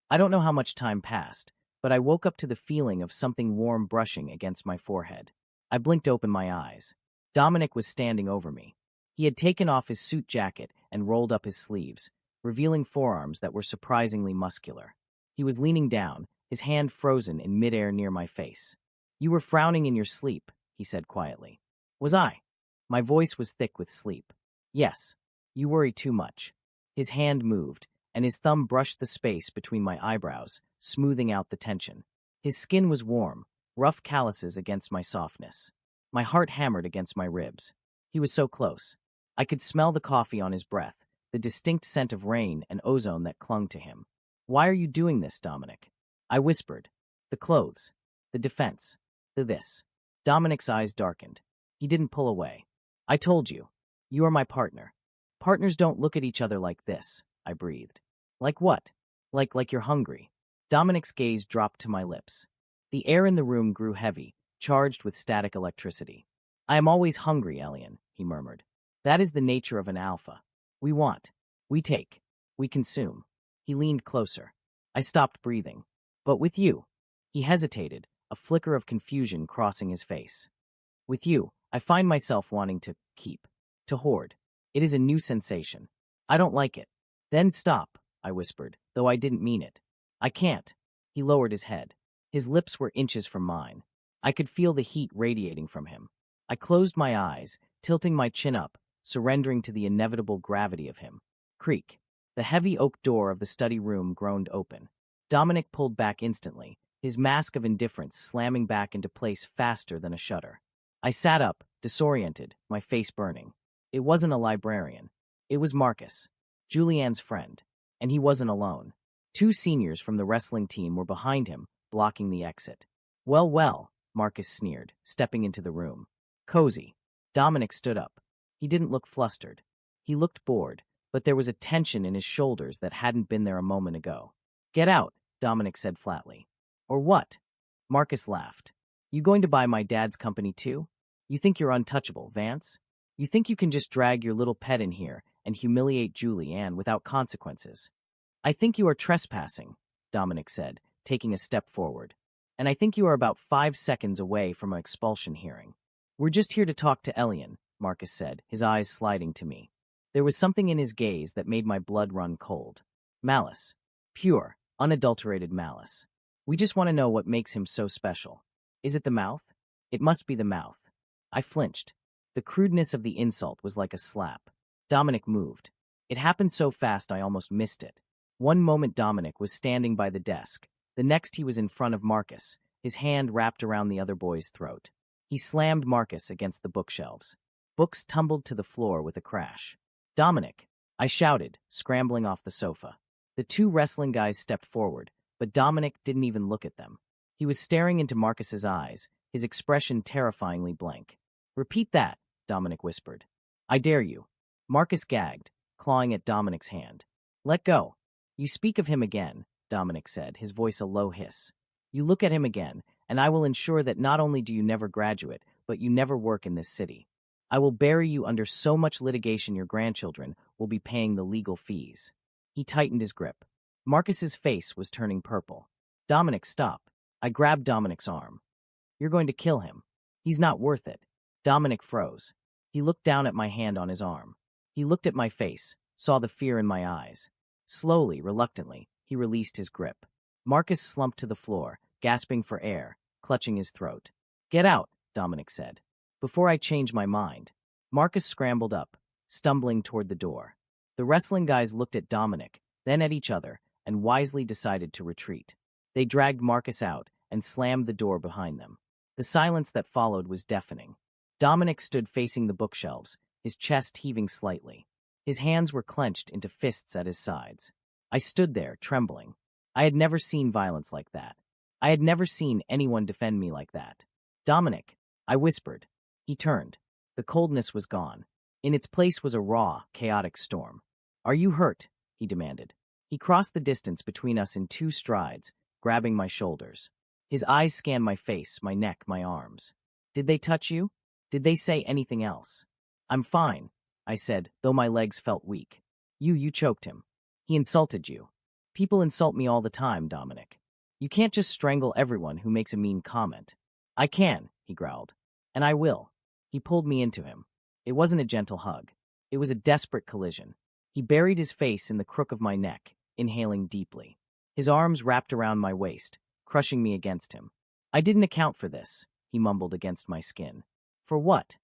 I don't know how much time passed, but I woke up to the feeling of something warm brushing against my forehead. I blinked open my eyes. Dominic was standing over me. He had taken off his suit jacket and rolled up his sleeves, revealing forearms that were surprisingly muscular. He was leaning down, his hand frozen in midair near my face. You were frowning in your sleep, he said quietly. Was I? My voice was thick with sleep. Yes. You worry too much. His hand moved, and his thumb brushed the space between my eyebrows, smoothing out the tension. His skin was warm, rough calluses against my softness. My heart hammered against my ribs. He was so close. I could smell the coffee on his breath, the distinct scent of rain and ozone that clung to him. Why are you doing this, Dominic? I whispered. The clothes. The defense. The this. Dominic's eyes darkened. He didn't pull away. I told you. You are my partner. Partners don't look at each other like this, I breathed. Like what? Like you're hungry. Dominic's gaze dropped to my lips. The air in the room grew heavy, charged with static electricity. I am always hungry, Elian, he murmured. That is the nature of an alpha. We want. We take. We consume. He leaned closer. I stopped breathing. But with you. He hesitated, a flicker of confusion crossing his face. With you, I find myself wanting to keep. To hoard. It is a new sensation. I don't like it. Then stop, I whispered, though I didn't mean it. I can't. He lowered his head. His lips were inches from mine. I could feel the heat radiating from him. I closed my eyes, tilting my chin up, surrendering to the inevitable gravity of him. Creak. The heavy oak door of the study room groaned open. Dominic pulled back instantly, his mask of indifference slamming back into place faster than a shutter. I sat up, disoriented, my face burning. It wasn't a librarian. It was Marcus, Julianne's friend, and he wasn't alone. 2 seniors from the wrestling team were behind him, blocking the exit. Well, Marcus sneered, stepping into the room. Cozy. Dominic stood up. He didn't look flustered. He looked bored, but there was a tension in his shoulders that hadn't been there a moment ago. Get out, Dominic said flatly. Or what? Marcus laughed. You going to buy my dad's company too? You think you're untouchable, Vance? You think you can just drag your little pet in here and humiliate Julianne without consequences? I think you are trespassing, Dominic said, taking a step forward. And I think you are about 5 seconds away from an expulsion hearing. We're just here to talk to Elian, Marcus said, his eyes sliding to me. There was something in his gaze that made my blood run cold. Malice. Pure, unadulterated malice. We just want to know what makes him so special. Is it the mouth? It must be the mouth. I flinched. The crudeness of the insult was like a slap. Dominic moved. It happened so fast I almost missed it. One moment Dominic was standing by the desk. The next he was in front of Marcus, his hand wrapped around the other boy's throat. He slammed Marcus against the bookshelves. Books tumbled to the floor with a crash. Dominic, I shouted, scrambling off the sofa. The two wrestling guys stepped forward, but Dominic didn't even look at them. He was staring into Marcus's eyes, his expression terrifyingly blank. Repeat that, Dominic whispered. I dare you. Marcus gagged, clawing at Dominic's hand. Let go. You speak of him again, Dominic said, his voice a low hiss. You look at him again, and I will ensure that not only do you never graduate, but you never work in this city. I will bury you under so much litigation your grandchildren will be paying the legal fees. He tightened his grip. Marcus's face was turning purple. Dominic, stop. I grabbed Dominic's arm. You're going to kill him. He's not worth it. Dominic froze. He looked down at my hand on his arm. He looked at my face, saw the fear in my eyes. Slowly, reluctantly, he released his grip. Marcus slumped to the floor, gasping for air, clutching his throat. Get out, Dominic said. Before I change my mind. Marcus scrambled up, stumbling toward the door. The wrestling guys looked at Dominic, then at each other, and wisely decided to retreat. They dragged Marcus out and slammed the door behind them. The silence that followed was deafening. Dominic stood facing the bookshelves, his chest heaving slightly. His hands were clenched into fists at his sides. I stood there, trembling. I had never seen violence like that. I had never seen anyone defend me like that. Dominic, I whispered. He turned. The coldness was gone. In its place was a raw, chaotic storm. Are you hurt? He demanded. He crossed the distance between us in 2 strides, grabbing my shoulders. His eyes scanned my face, my neck, my arms. Did they touch you? Did they say anything else? I'm fine, I said, though my legs felt weak. You choked him. He insulted you. People insult me all the time, Dominic. You can't just strangle everyone who makes a mean comment. I can, he growled. And I will. He pulled me into him. It wasn't a gentle hug. It was a desperate collision. He buried his face in the crook of my neck, inhaling deeply. His arms wrapped around my waist, crushing me against him. I didn't account for this, he mumbled against my skin. For what?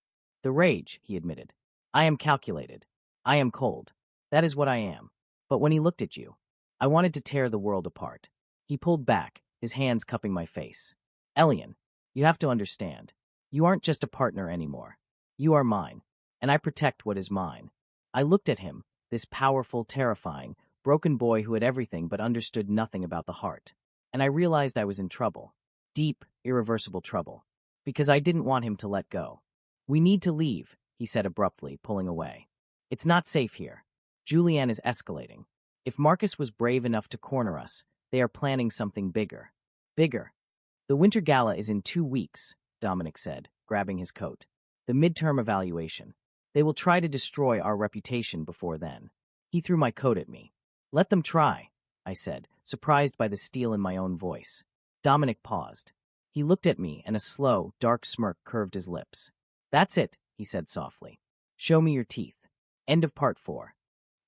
The rage, he admitted. I am calculated. I am cold. That is what I am. But when he looked at you, I wanted to tear the world apart. He pulled back, his hands cupping my face. Elian, you have to understand. You aren't just a partner anymore. You are mine, and I protect what is mine. I looked at him, this powerful, terrifying, broken boy who had everything but understood nothing about the heart. And I realized I was in trouble. Deep, irreversible trouble. Because I didn't want him to let go. We need to leave, he said abruptly, pulling away. It's not safe here. Julianne is escalating. If Marcus was brave enough to corner us, they are planning something bigger. Bigger. The Winter Gala is in 2 weeks, Dominic said, grabbing his coat. The midterm evaluation. They will try to destroy our reputation before then. He threw my coat at me. Let them try, I said, surprised by the steel in my own voice. Dominic paused. He looked at me, and a slow, dark smirk curved his lips. That's it, he said softly. Show me your teeth. End of Part 4.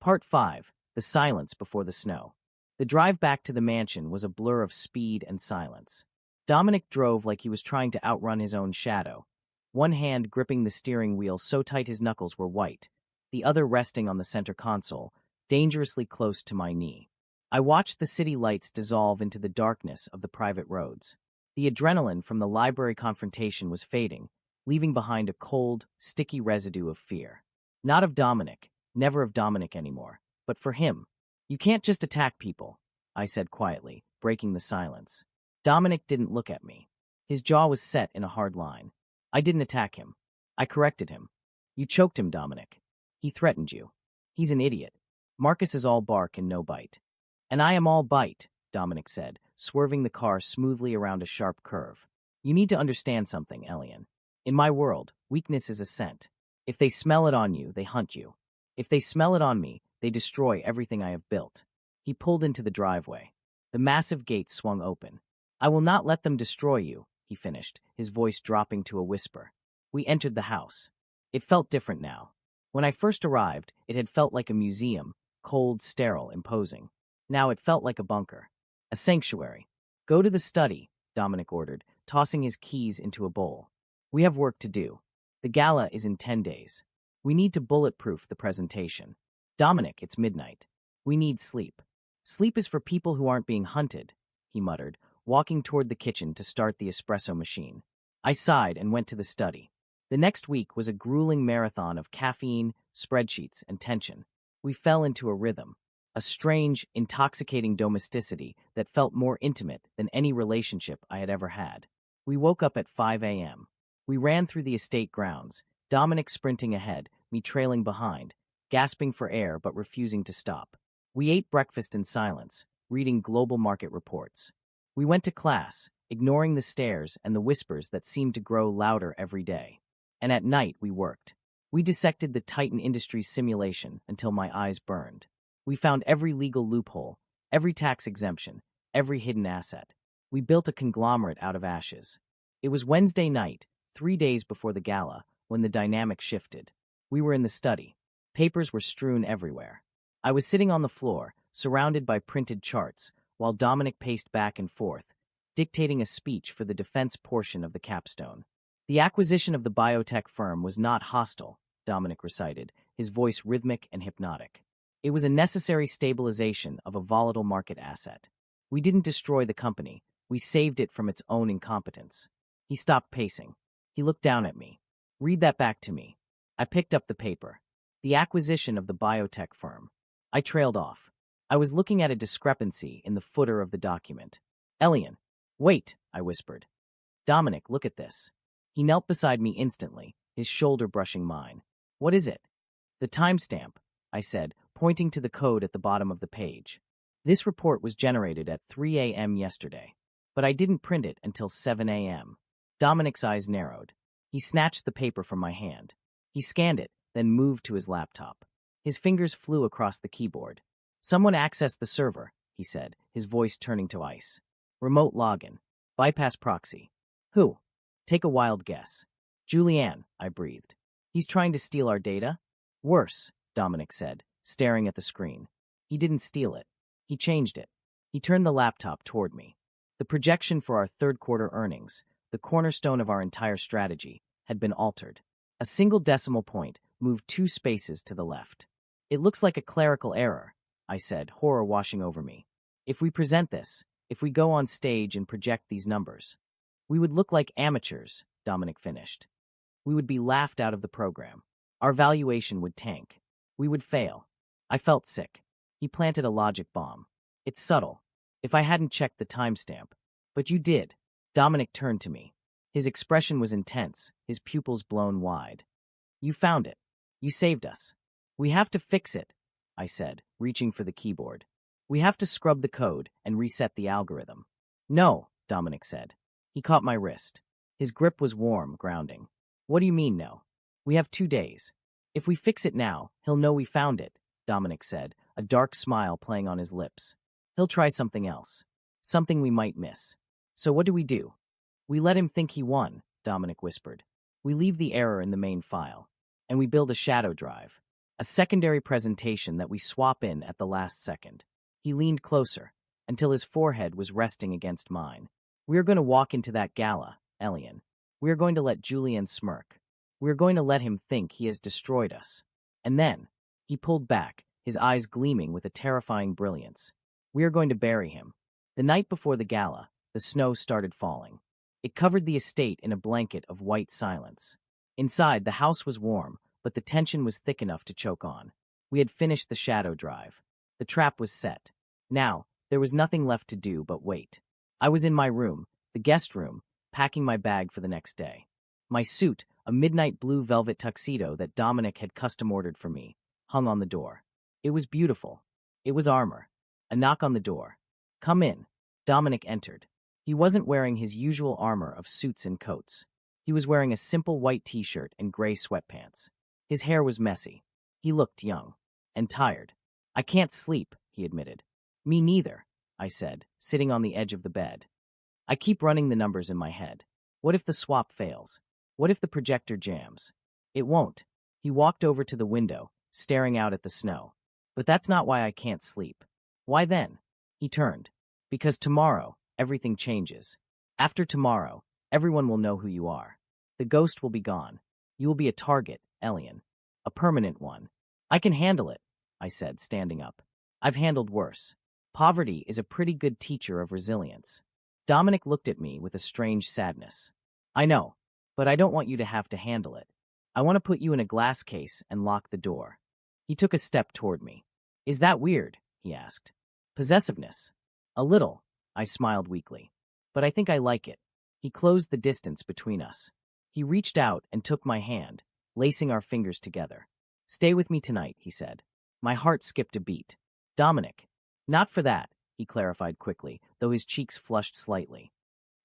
Part 5. The silence before the snow. The drive back to the mansion was a blur of speed and silence. Dominic drove like he was trying to outrun his own shadow, one hand gripping the steering wheel so tight his knuckles were white, the other resting on the center console, dangerously close to my knee. I watched the city lights dissolve into the darkness of the private roads. The adrenaline from the library confrontation was fading, leaving behind a cold, sticky residue of fear. Not of Dominic, never of Dominic anymore, but for him. You can't just attack people, I said quietly, breaking the silence. Dominic didn't look at me. His jaw was set in a hard line. I didn't attack him. I corrected him. You choked him, Dominic. He threatened you. He's an idiot. Marcus is all bark and no bite. And I am all bite, Dominic said, swerving the car smoothly around a sharp curve. You need to understand something, Elian. In my world, weakness is a scent. If they smell it on you, they hunt you. If they smell it on me, they destroy everything I have built. He pulled into the driveway. The massive gates swung open. I will not let them destroy you, he finished, his voice dropping to a whisper. We entered the house. It felt different now. When I first arrived, it had felt like a museum, cold, sterile, imposing. Now it felt like a bunker. A sanctuary. Go to the study, Dominic ordered, tossing his keys into a bowl. We have work to do. The gala is in 10 days. We need to bulletproof the presentation. Dominic, it's midnight. We need sleep. Sleep is for people who aren't being hunted, he muttered, walking toward the kitchen to start the espresso machine. I sighed and went to the study. The next week was a grueling marathon of caffeine, spreadsheets, and tension. We fell into a rhythm, a strange, intoxicating domesticity that felt more intimate than any relationship I had ever had. We woke up at 5 a.m. We ran through the estate grounds, Dominic sprinting ahead, me trailing behind, gasping for air but refusing to stop. We ate breakfast in silence, reading global market reports. We went to class, ignoring the stares and the whispers that seemed to grow louder every day. And at night we worked. We dissected the Titan Industries simulation until my eyes burned. We found every legal loophole, every tax exemption, every hidden asset. We built a conglomerate out of ashes. It was Wednesday night, 3 days before the gala, when the dynamic shifted. We were in the study. Papers were strewn everywhere. I was sitting on the floor, surrounded by printed charts, while Dominic paced back and forth, dictating a speech for the defense portion of the capstone. The acquisition of the biotech firm was not hostile, Dominic recited, his voice rhythmic and hypnotic. It was a necessary stabilization of a volatile market asset. We didn't destroy the company. We saved it from its own incompetence. He stopped pacing. He looked down at me. Read that back to me. I picked up the paper. The acquisition of the biotech firm. I trailed off. I was looking at a discrepancy in the footer of the document. Elian. Wait, I whispered. Dominic, look at this. He knelt beside me instantly, his shoulder brushing mine. What is it? The timestamp, I said, pointing to the code at the bottom of the page. This report was generated at 3 a.m. yesterday, but I didn't print it until 7 a.m. Dominic's eyes narrowed. He snatched the paper from my hand. He scanned it, then moved to his laptop. His fingers flew across the keyboard. Someone accessed the server, he said, his voice turning to ice. Remote login. Bypass proxy. Who? Take a wild guess. Julianne, I breathed. He's trying to steal our data? Worse, Dominic said, staring at the screen. He didn't steal it. He changed it. He turned the laptop toward me. The projection for our third quarter earnings, the cornerstone of our entire strategy, had been altered. A single decimal point moved 2 spaces to the left. It looks like a clerical error, I said, horror washing over me. If we present this, if we go on stage and project these numbers, we would look like amateurs, Dominic finished. We would be laughed out of the program. Our valuation would tank. We would fail. I felt sick. He planted a logic bomb. It's subtle. If I hadn't checked the timestamp. But you did. Dominic turned to me. His expression was intense, his pupils blown wide. You found it. You saved us. We have to fix it, I said, reaching for the keyboard. We have to scrub the code and reset the algorithm. No, Dominic said. He caught my wrist. His grip was warm, grounding. What do you mean, no? We have 2 days. If we fix it now, he'll know we found it, Dominic said, a dark smile playing on his lips. He'll try something else. Something we might miss. So what do? We let him think he won, Dominic whispered. We leave the error in the main file. And we build a shadow drive. A secondary presentation that we swap in at the last second. He leaned closer, until his forehead was resting against mine. We are going to walk into that gala, Elian. We are going to let Julian smirk. We are going to let him think he has destroyed us. And then, he pulled back, his eyes gleaming with a terrifying brilliance. We are going to bury him. The night before the gala, the snow started falling. It covered the estate in a blanket of white silence. Inside, the house was warm, but the tension was thick enough to choke on. We had finished the shadow drive. The trap was set. Now, there was nothing left to do but wait. I was in my room, the guest room, packing my bag for the next day. My suit, a midnight blue velvet tuxedo that Dominic had custom-ordered for me, hung on the door. It was beautiful. It was armor. A knock on the door. Come in. Dominic entered. He wasn't wearing his usual armor of suits and coats. He was wearing a simple white t-shirt and gray sweatpants. His hair was messy. He looked young. And tired. I can't sleep, he admitted. Me neither, I said, sitting on the edge of the bed. I keep running the numbers in my head. What if the swap fails? What if the projector jams? It won't. He walked over to the window, staring out at the snow. But that's not why I can't sleep. Why then? He turned. Because tomorrow, everything changes. After tomorrow, everyone will know who you are. The ghost will be gone. You will be a target, Elian. A permanent one. I can handle it, I said, standing up. I've handled worse. Poverty is a pretty good teacher of resilience. Dominic looked at me with a strange sadness. I know, but I don't want you to have to handle it. I want to put you in a glass case and lock the door. He took a step toward me. Is that weird? He asked. Possessiveness? A little, I smiled weakly. But I think I like it. He closed the distance between us. He reached out and took my hand, lacing our fingers together. Stay with me tonight, he said. My heart skipped a beat. Dominic. Not for that, he clarified quickly, though his cheeks flushed slightly.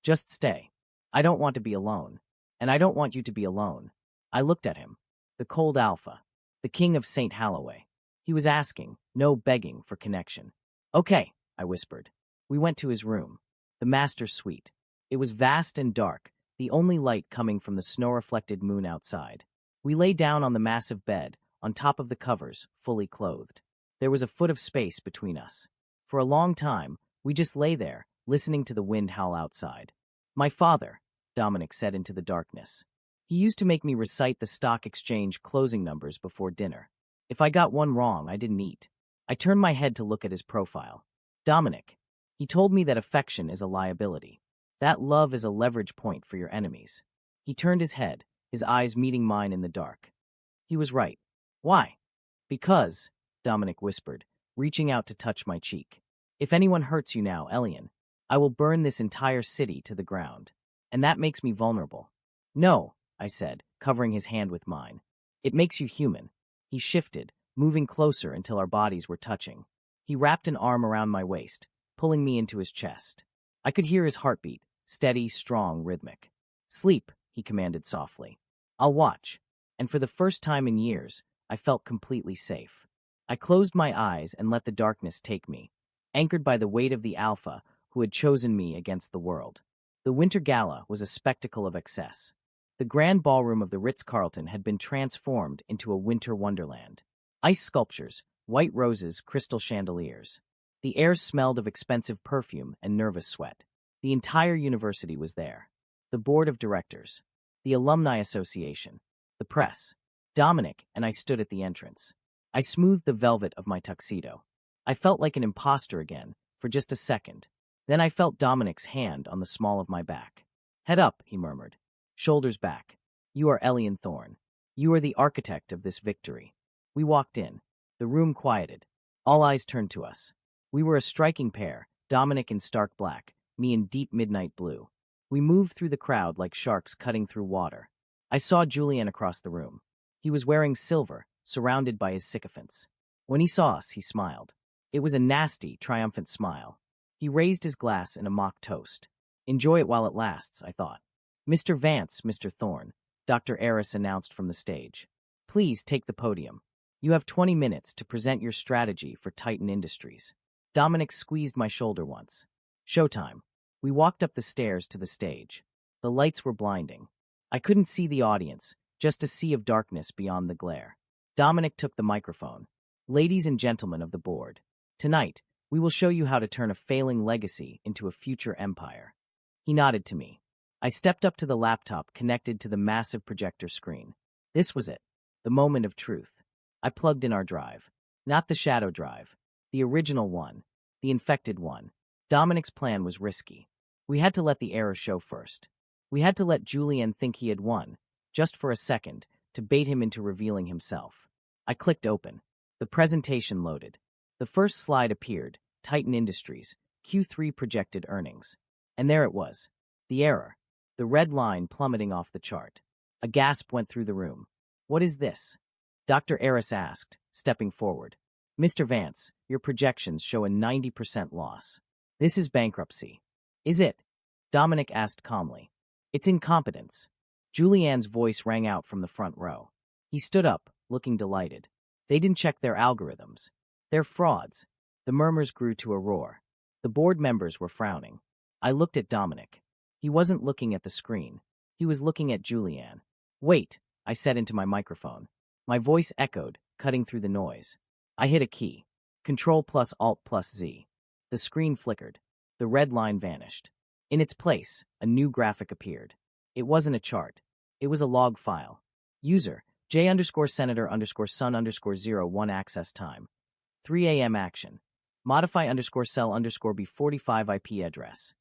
Just stay. I don't want to be alone. And I don't want you to be alone. I looked at him. The cold alpha. The king of St. Halloway. He was asking, no begging for connection. Okay, I whispered. We went to his room. The master's suite. It was vast and dark, the only light coming from the snow-reflected moon outside. We lay down on the massive bed, on top of the covers, fully clothed. There was a foot of space between us. For a long time, we just lay there, listening to the wind howl outside. My father, Dominic said into the darkness. He used to make me recite the stock exchange closing numbers before dinner. If I got one wrong, I didn't eat. I turned my head to look at his profile. Dominic. He told me that affection is a liability. That love is a leverage point for your enemies. He turned his head, his eyes meeting mine in the dark. He was right. Why? Because, Dominic whispered, reaching out to touch my cheek. If anyone hurts you now, Elian, I will burn this entire city to the ground. And that makes me vulnerable. No, I said, covering his hand with mine. It makes you human. He shifted, moving closer until our bodies were touching. He wrapped an arm around my waist, pulling me into his chest. I could hear his heartbeat, steady, strong, rhythmic. Sleep, he commanded softly. I'll watch. And for the first time in years, I felt completely safe. I closed my eyes and let the darkness take me, anchored by the weight of the Alpha who had chosen me against the world. The Winter Gala was a spectacle of excess. The grand ballroom of the Ritz-Carlton had been transformed into a winter wonderland. Ice sculptures, white roses, crystal chandeliers. The air smelled of expensive perfume and nervous sweat. The entire university was there. The board of directors, the alumni association, the press. Dominic and I stood at the entrance. I smoothed the velvet of my tuxedo. I felt like an imposter again, for just a second. Then I felt Dominic's hand on the small of my back. Head up, he murmured. Shoulders back. You are Elian Thorne. You are the architect of this victory. We walked in. The room quieted. All eyes turned to us. We were a striking pair, Dominic in stark black, me in deep midnight blue. We moved through the crowd like sharks cutting through water. I saw Julian across the room. He was wearing silver, surrounded by his sycophants. When he saw us, he smiled. It was a nasty, triumphant smile. He raised his glass in a mock toast. Enjoy it while it lasts, I thought. Mr. Vance, Mr. Thorne, Dr. Eris announced from the stage. Please take the podium. You have 20 minutes to present your strategy for Titan Industries. Dominic squeezed my shoulder once. Showtime. We walked up the stairs to the stage. The lights were blinding. I couldn't see the audience, just a sea of darkness beyond the glare. Dominic took the microphone. Ladies and gentlemen of the board, tonight, we will show you how to turn a failing legacy into a future empire. He nodded to me. I stepped up to the laptop connected to the massive projector screen. This was it, the moment of truth. I plugged in our drive. Not the shadow drive, the original one, the infected one. Dominic's plan was risky. We had to let the error show first. We had to let Julian think he had won, just for a second, to bait him into revealing himself. I clicked open. The presentation loaded. The first slide appeared, Titan Industries, Q3 projected earnings. And there it was. The error. The red line plummeting off the chart. A gasp went through the room. What is this? Dr. Eris asked, stepping forward. Mr. Vance, your projections show a 90% loss. This is bankruptcy. Is it? Dominic asked calmly. It's incompetence. Julianne's voice rang out from the front row. He stood up, looking delighted. They didn't check their algorithms. They're frauds. The murmurs grew to a roar. The board members were frowning. I looked at Dominic. He wasn't looking at the screen. He was looking at Julianne. "Wait," I said into my microphone. My voice echoed, cutting through the noise. I hit a key. Control plus Alt plus Z. The screen flickered. The red line vanished. In its place, a new graphic appeared. It wasn't a chart. It was a log file. User, J_Senator_Sun_01 access time. 3 a.m. action. Modify_cell_B45 IP address.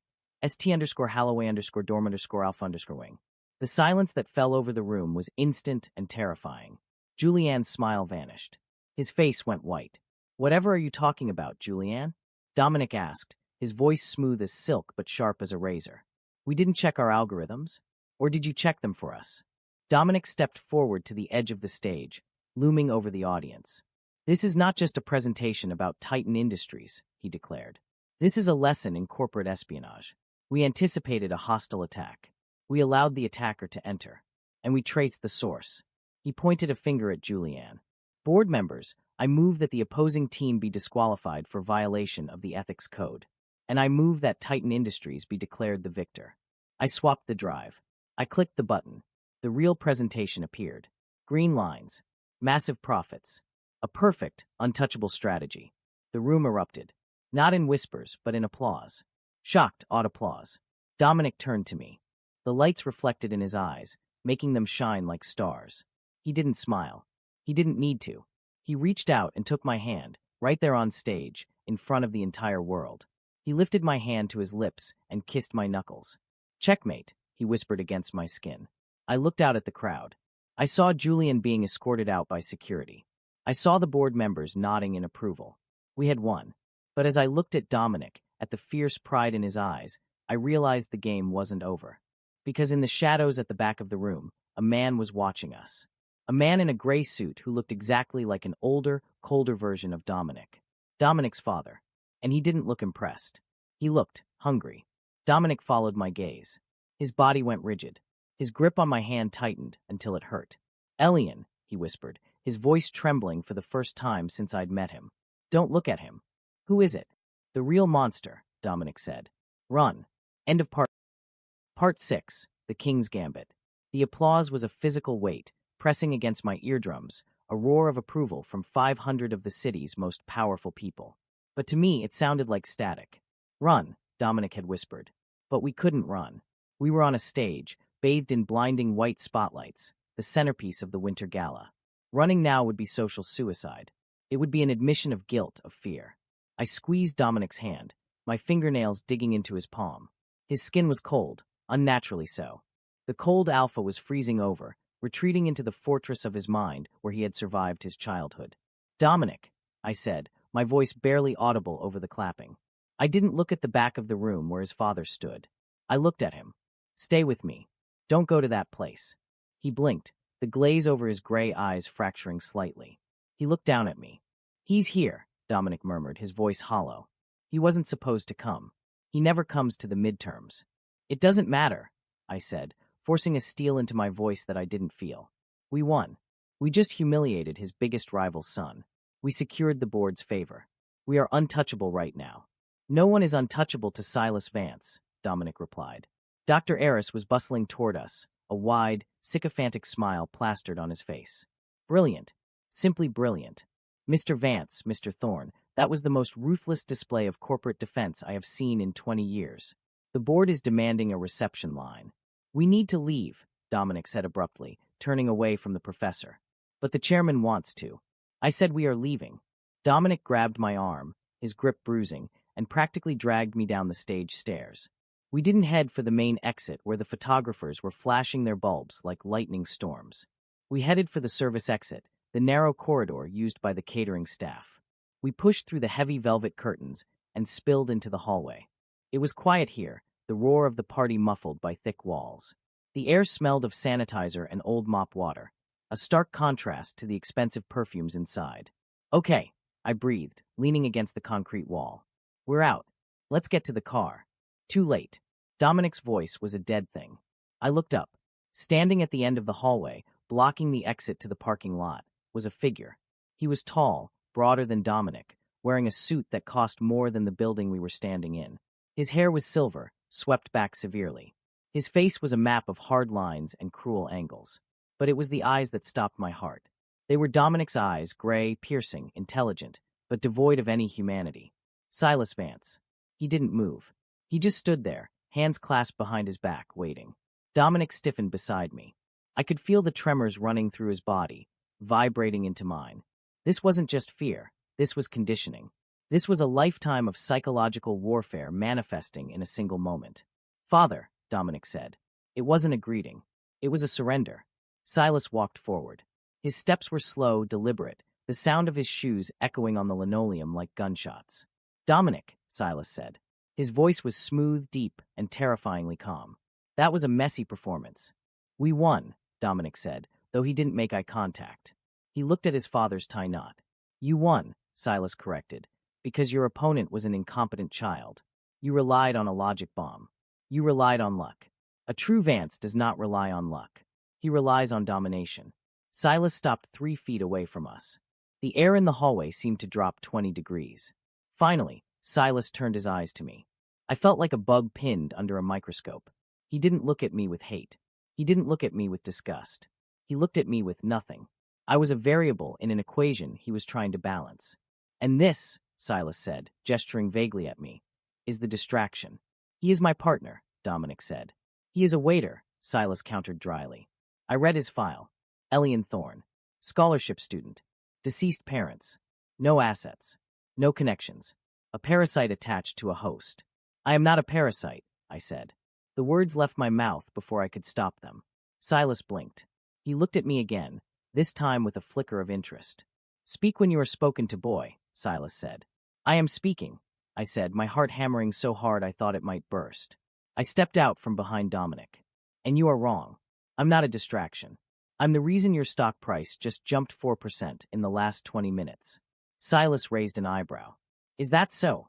ST_Holloway_Dorm_Alpha_Wing. The silence that fell over the room was instant and terrifying. Julianne's smile vanished. His face went white. "Whatever are you talking about, Julianne?" Dominic asked, his voice smooth as silk but sharp as a razor. "We didn't check our algorithms? Or did you check them for us?" Dominic stepped forward to the edge of the stage, looming over the audience. "This is not just a presentation about Titan Industries," he declared. "This is a lesson in corporate espionage. We anticipated a hostile attack. We allowed the attacker to enter. And we traced the source." He pointed a finger at Julianne. "Board members, I move that the opposing team be disqualified for violation of the ethics code. And I move that Titan Industries be declared the victor." I swapped the drive. I clicked the button. The real presentation appeared. Green lines. Massive profits. A perfect, untouchable strategy. The room erupted. Not in whispers, but in applause. Shocked, awed applause. Dominic turned to me. The lights reflected in his eyes, making them shine like stars. He didn't smile. He didn't need to. He reached out and took my hand, right there on stage, in front of the entire world. He lifted my hand to his lips and kissed my knuckles. "Checkmate," he whispered against my skin. I looked out at the crowd. I saw Julian being escorted out by security. I saw the board members nodding in approval. We had won. But as I looked at Dominic, at the fierce pride in his eyes, I realized the game wasn't over. Because in the shadows at the back of the room, a man was watching us. A man in a gray suit who looked exactly like an older, colder version of Dominic. Dominic's father. And he didn't look impressed. He looked hungry. Dominic followed my gaze. His body went rigid. His grip on my hand tightened until it hurt. "Elian," he whispered, his voice trembling for the first time since I'd met him. "Don't look at him." "Who is it?" "The real monster," Dominic said. "Run." End of Part 6, The King's Gambit. The applause was a physical weight, pressing against my eardrums, a roar of approval from 500 of the city's most powerful people. But to me, it sounded like static. "Run," Dominic had whispered. But we couldn't run. We were on a stage, bathed in blinding white spotlights, the centerpiece of the Winter Gala. Running now would be social suicide. It would be an admission of guilt, of fear. I squeezed Dominic's hand, my fingernails digging into his palm. His skin was cold, unnaturally so. The cold alpha was freezing over, retreating into the fortress of his mind where he had survived his childhood. "Dominic," I said, my voice barely audible over the clapping. I didn't look at the back of the room where his father stood. I looked at him. "Stay with me. Don't go to that place." He blinked, the glaze over his gray eyes fracturing slightly. He looked down at me. "He's here," Dominic murmured, his voice hollow. "He wasn't supposed to come. He never comes to the midterms." "It doesn't matter," I said, forcing a steel into my voice that I didn't feel. "We won. We just humiliated his biggest rival's son. We secured the board's favor. We are untouchable right now." "No one is untouchable to Silas Vance," Dominic replied. Dr. Eris was bustling toward us, a wide, sycophantic smile plastered on his face. "Brilliant. Simply brilliant. Mr. Vance, Mr. Thorne, that was the most ruthless display of corporate defense I have seen in 20 years. The board is demanding a reception line." "We need to leave," Dominic said abruptly, turning away from the professor. "But the chairman wants to." I said we are leaving. Dominic grabbed my arm, his grip bruising, and practically dragged me down the stage stairs. We didn't head for the main exit where the photographers were flashing their bulbs like lightning storms. We headed for the service exit, the narrow corridor used by the catering staff. We pushed through the heavy velvet curtains and spilled into the hallway. It was quiet here, the roar of the party muffled by thick walls. The air smelled of sanitizer and old mop water, a stark contrast to the expensive perfumes inside. "Okay," I breathed, leaning against the concrete wall. "We're out. Let's get to the car." Too late. Dominic's voice was a dead thing. I looked up. Standing at the end of the hallway, blocking the exit to the parking lot, was a figure. He was tall, broader than Dominic, wearing a suit that cost more than the building we were standing in. His hair was silver, swept back severely. His face was a map of hard lines and cruel angles. But it was the eyes that stopped my heart. They were Dominic's eyes, gray, piercing, intelligent, but devoid of any humanity. Silas Vance. He didn't move. He just stood there, hands clasped behind his back, waiting. Dominic stiffened beside me. I could feel the tremors running through his body, vibrating into mine. This wasn't just fear. This was conditioning. This was a lifetime of psychological warfare manifesting in a single moment. "Father," Dominic said. It wasn't a greeting. It was a surrender. Silas walked forward. His steps were slow, deliberate, the sound of his shoes echoing on the linoleum like gunshots. "Dominic," Silas said. His voice was smooth, deep, and terrifyingly calm. "That was a messy performance." "We won," Dominic said, though he didn't make eye contact. He looked at his father's tie knot. "You won," Silas corrected, "because your opponent was an incompetent child. You relied on a logic bomb. You relied on luck. A true Vance does not rely on luck. He relies on domination." Silas stopped 3 feet away from us. The air in the hallway seemed to drop 20 degrees. Finally, Silas turned his eyes to me. I felt like a bug pinned under a microscope. He didn't look at me with hate. He didn't look at me with disgust. He looked at me with nothing. I was a variable in an equation he was trying to balance. "And this," Silas said, gesturing vaguely at me, "is the distraction." "He is my partner," Dominic said. "He is a waiter," Silas countered dryly. I read his file. Elian Thorne. Scholarship student. Deceased parents. No assets. No connections. A parasite attached to a host. "I am not a parasite," I said. The words left my mouth before I could stop them. Silas blinked. He looked at me again, this time with a flicker of interest. "Speak when you are spoken to, boy," Silas said. "I am speaking," I said, my heart hammering so hard I thought it might burst. I stepped out from behind Dominic. "And you are wrong. I'm not a distraction. I'm the reason your stock price just jumped 4% in the last 20 minutes. Silas raised an eyebrow. "Is that so?"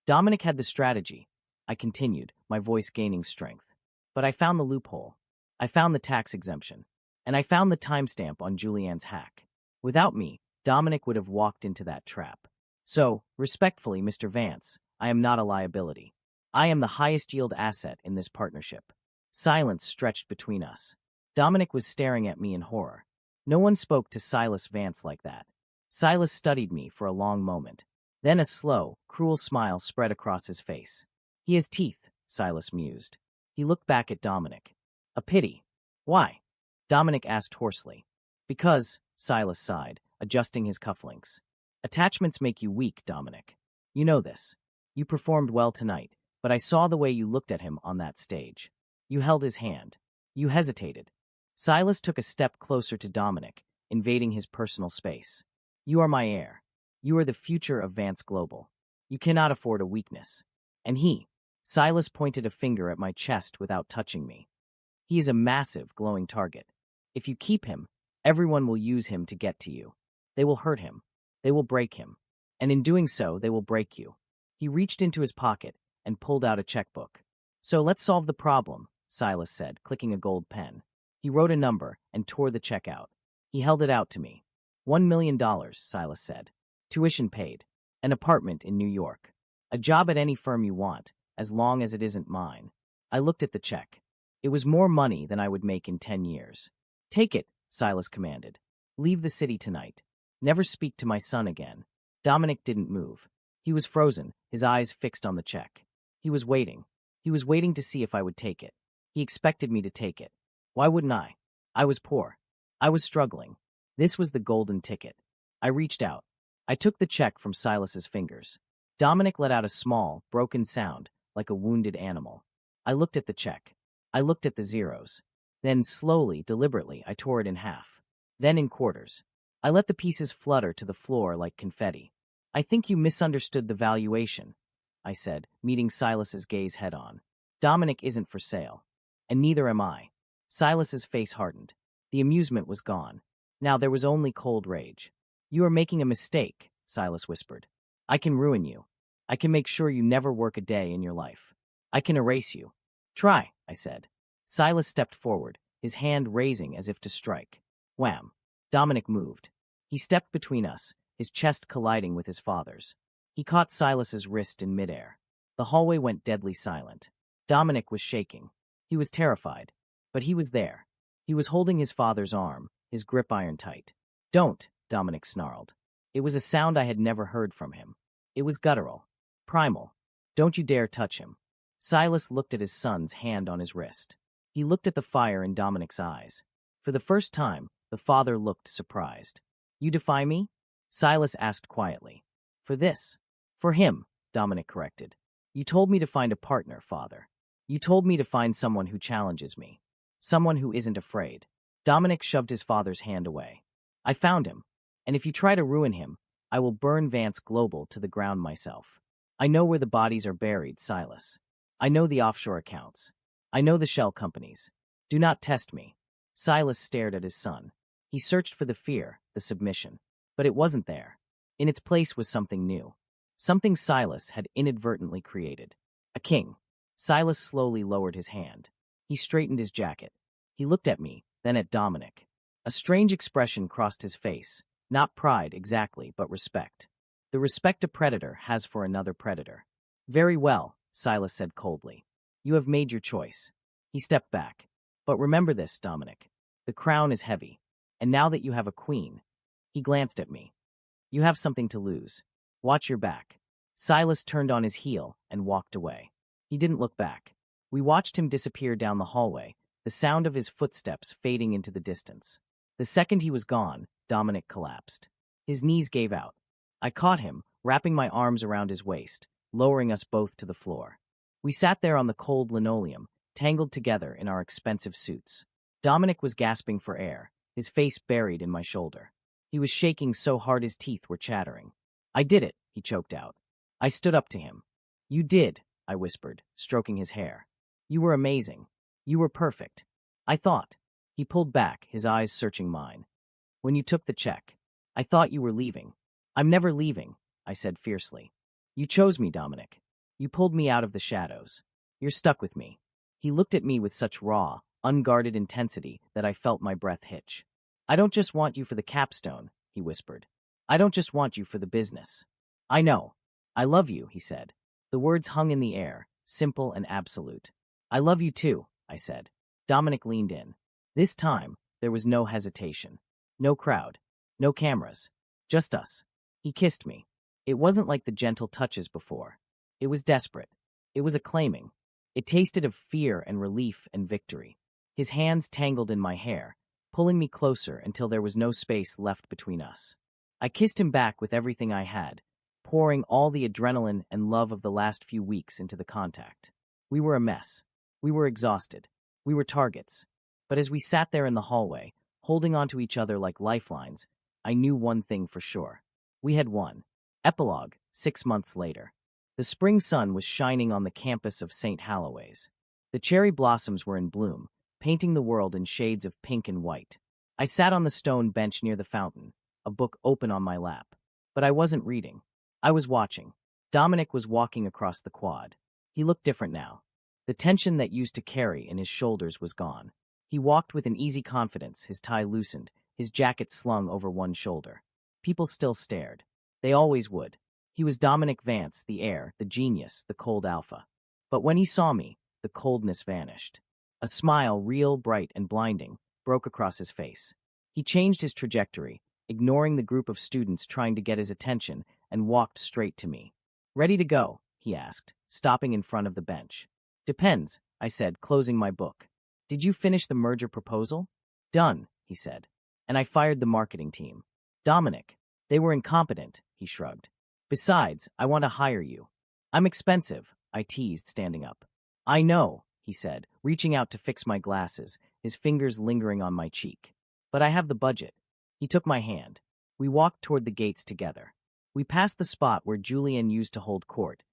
"Dominic had the strategy," I continued, my voice gaining strength. "But I found the loophole. I found the tax exemption. And I found the timestamp on Julianne's hack. Without me, Dominic would have walked into that trap. So, respectfully, Mr. Vance, I am not a liability. I am the highest yield asset in this partnership." Silence stretched between us. Dominic was staring at me in horror. No one spoke to Silas Vance like that. Silas studied me for a long moment. Then a slow, cruel smile spread across his face. "He has teeth," Silas mused. He looked back at Dominic. "A pity." "Why?" Dominic asked hoarsely. "Because," Silas sighed, adjusting his cufflinks. "Attachments make you weak, Dominic. You know this. You performed well tonight, but I saw the way you looked at him on that stage. You held his hand. You hesitated." Silas took a step closer to Dominic, invading his personal space. "You are my heir. You are the future of Vance Global. You cannot afford a weakness. And Silas pointed a finger at my chest without touching me. "He is a massive, glowing target. If you keep him, everyone will use him to get to you. They will hurt him. They will break him. And in doing so, they will break you." He reached into his pocket and pulled out a checkbook. "So let's solve the problem," Silas said, clicking a gold pen. He wrote a number and tore the check out. He held it out to me. $1 million, Silas said. "Tuition paid. An apartment in New York. A job at any firm you want, as long as it isn't mine." I looked at the check. It was more money than I would make in 10 years. "Take it," Silas commanded. "Leave the city tonight. Never speak to my son again." Dominic didn't move. He was frozen, his eyes fixed on the check. He was waiting. He was waiting to see if I would take it. He expected me to take it. Why wouldn't I? I was poor. I was struggling. This was the golden ticket. I reached out. I took the check from Silas's fingers. Dominic let out a small, broken sound, like a wounded animal. I looked at the check. I looked at the zeros. Then, slowly, deliberately, I tore it in half. Then in quarters. I let the pieces flutter to the floor like confetti. "I think you misunderstood the valuation," I said, meeting Silas's gaze head-on. "Dominic isn't for sale. And neither am I." Silas's face hardened. The amusement was gone. Now there was only cold rage. "You are making a mistake," Silas whispered. "I can ruin you. I can make sure you never work a day in your life. I can erase you." "Try," I said. Silas stepped forward, his hand raising as if to strike. Wham! Dominic moved. He stepped between us, his chest colliding with his father's. He caught Silas's wrist in midair. The hallway went deadly silent. Dominic was shaking. He was terrified, but he was there. He was holding his father's arm, his grip iron tight. "Don't," Dominic snarled. It was a sound I had never heard from him. It was guttural, primal. "Don't you dare touch him." Silas looked at his son's hand on his wrist. He looked at the fire in Dominic's eyes. For the first time, the father looked surprised. "You defy me?" Silas asked quietly. "For this." "For him," Dominic corrected. "You told me to find a partner, father. You told me to find someone who challenges me. Someone who isn't afraid." Dominic shoved his father's hand away. "I found him, and if you try to ruin him, I will burn Vance Global to the ground myself. I know where the bodies are buried, Silas. I know the offshore accounts. I know the shell companies. Do not test me." Silas stared at his son. He searched for the fear, the submission. But it wasn't there. In its place was something new. Something Silas had inadvertently created. A king. Silas slowly lowered his hand. He straightened his jacket. He looked at me, then at Dominic. A strange expression crossed his face. Not pride, exactly, but respect. The respect a predator has for another predator. "Very well," Silas said coldly. "You have made your choice." He stepped back. "But remember this, Dominic. The crown is heavy. And now that you have a queen," he glanced at me, "you have something to lose. Watch your back." Silas turned on his heel and walked away. He didn't look back. We watched him disappear down the hallway, the sound of his footsteps fading into the distance. The second he was gone, Dominic collapsed. His knees gave out. I caught him, wrapping my arms around his waist, lowering us both to the floor. We sat there on the cold linoleum, tangled together in our expensive suits. Dominic was gasping for air, his face buried in my shoulder. He was shaking so hard his teeth were chattering. "I did it," he choked out. I stood up to him. "You did," I whispered, stroking his hair. "You were amazing. You were perfect. I thought." He pulled back, his eyes searching mine. "When you took the check, I thought you were leaving." "I'm never leaving," I said fiercely. "You chose me, Dominic. You pulled me out of the shadows. You're stuck with me." He looked at me with such raw, unguarded intensity that I felt my breath hitch. "I don't just want you for the capstone," he whispered. "I don't just want you for the business. I know. I love you," he said. The words hung in the air, simple and absolute. "I love you too," I said. Dominic leaned in. This time, there was no hesitation. No crowd. No cameras. Just us. He kissed me. It wasn't like the gentle touches before. It was desperate. It was acclaiming. It tasted of fear and relief and victory. His hands tangled in my hair, pulling me closer until there was no space left between us. I kissed him back with everything I had, pouring all the adrenaline and love of the last few weeks into the contact. We were a mess. We were exhausted. We were targets. But as we sat there in the hallway, holding onto each other like lifelines, I knew one thing for sure. We had won. Epilogue, 6 months later. The spring sun was shining on the campus of St. Halloway's. The cherry blossoms were in bloom, painting the world in shades of pink and white. I sat on the stone bench near the fountain, a book open on my lap. But I wasn't reading. I was watching. Dominic was walking across the quad. He looked different now. The tension that used to carry in his shoulders was gone. He walked with an easy confidence, his tie loosened, his jacket slung over one shoulder. People still stared. They always would. He was Dominic Vance, the heir, the genius, the cold alpha. But when he saw me, the coldness vanished. A smile, real, bright, and blinding, broke across his face. He changed his trajectory, ignoring the group of students trying to get his attention, and walked straight to me. "Ready to go?" he asked, stopping in front of the bench. "Depends," I said, closing my book. "Did you finish the merger proposal?" "Done," he said. "And I fired the marketing team." "Dominic, they were incompetent," he shrugged. "Besides, I want to hire you." "I'm expensive," I teased, standing up. "I know," he said, reaching out to fix my glasses, his fingers lingering on my cheek. "But I have the budget." He took my hand. We walked toward the gates together. We passed the spot where Julian used to hold court.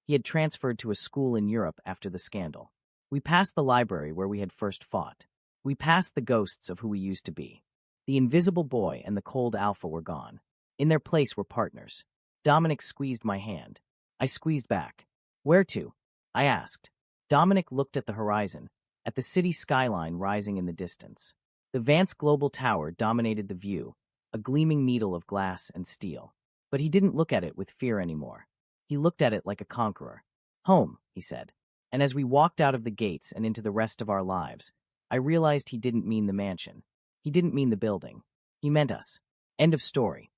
He had transferred to a school in Europe after the scandal. We passed the library where we had first fought. We passed the ghosts of who we used to be. The invisible boy and the cold alpha were gone. In their place were partners. Dominic squeezed my hand. I squeezed back. "Where to?" I asked. Dominic looked at the horizon, at the city skyline rising in the distance. The Vance Global Tower dominated the view, a gleaming needle of glass and steel. But he didn't look at it with fear anymore. He looked at it like a conqueror. "Home," he said. And as we walked out of the gates and into the rest of our lives, I realized he didn't mean the mansion. He didn't mean the building. He meant us. End of story.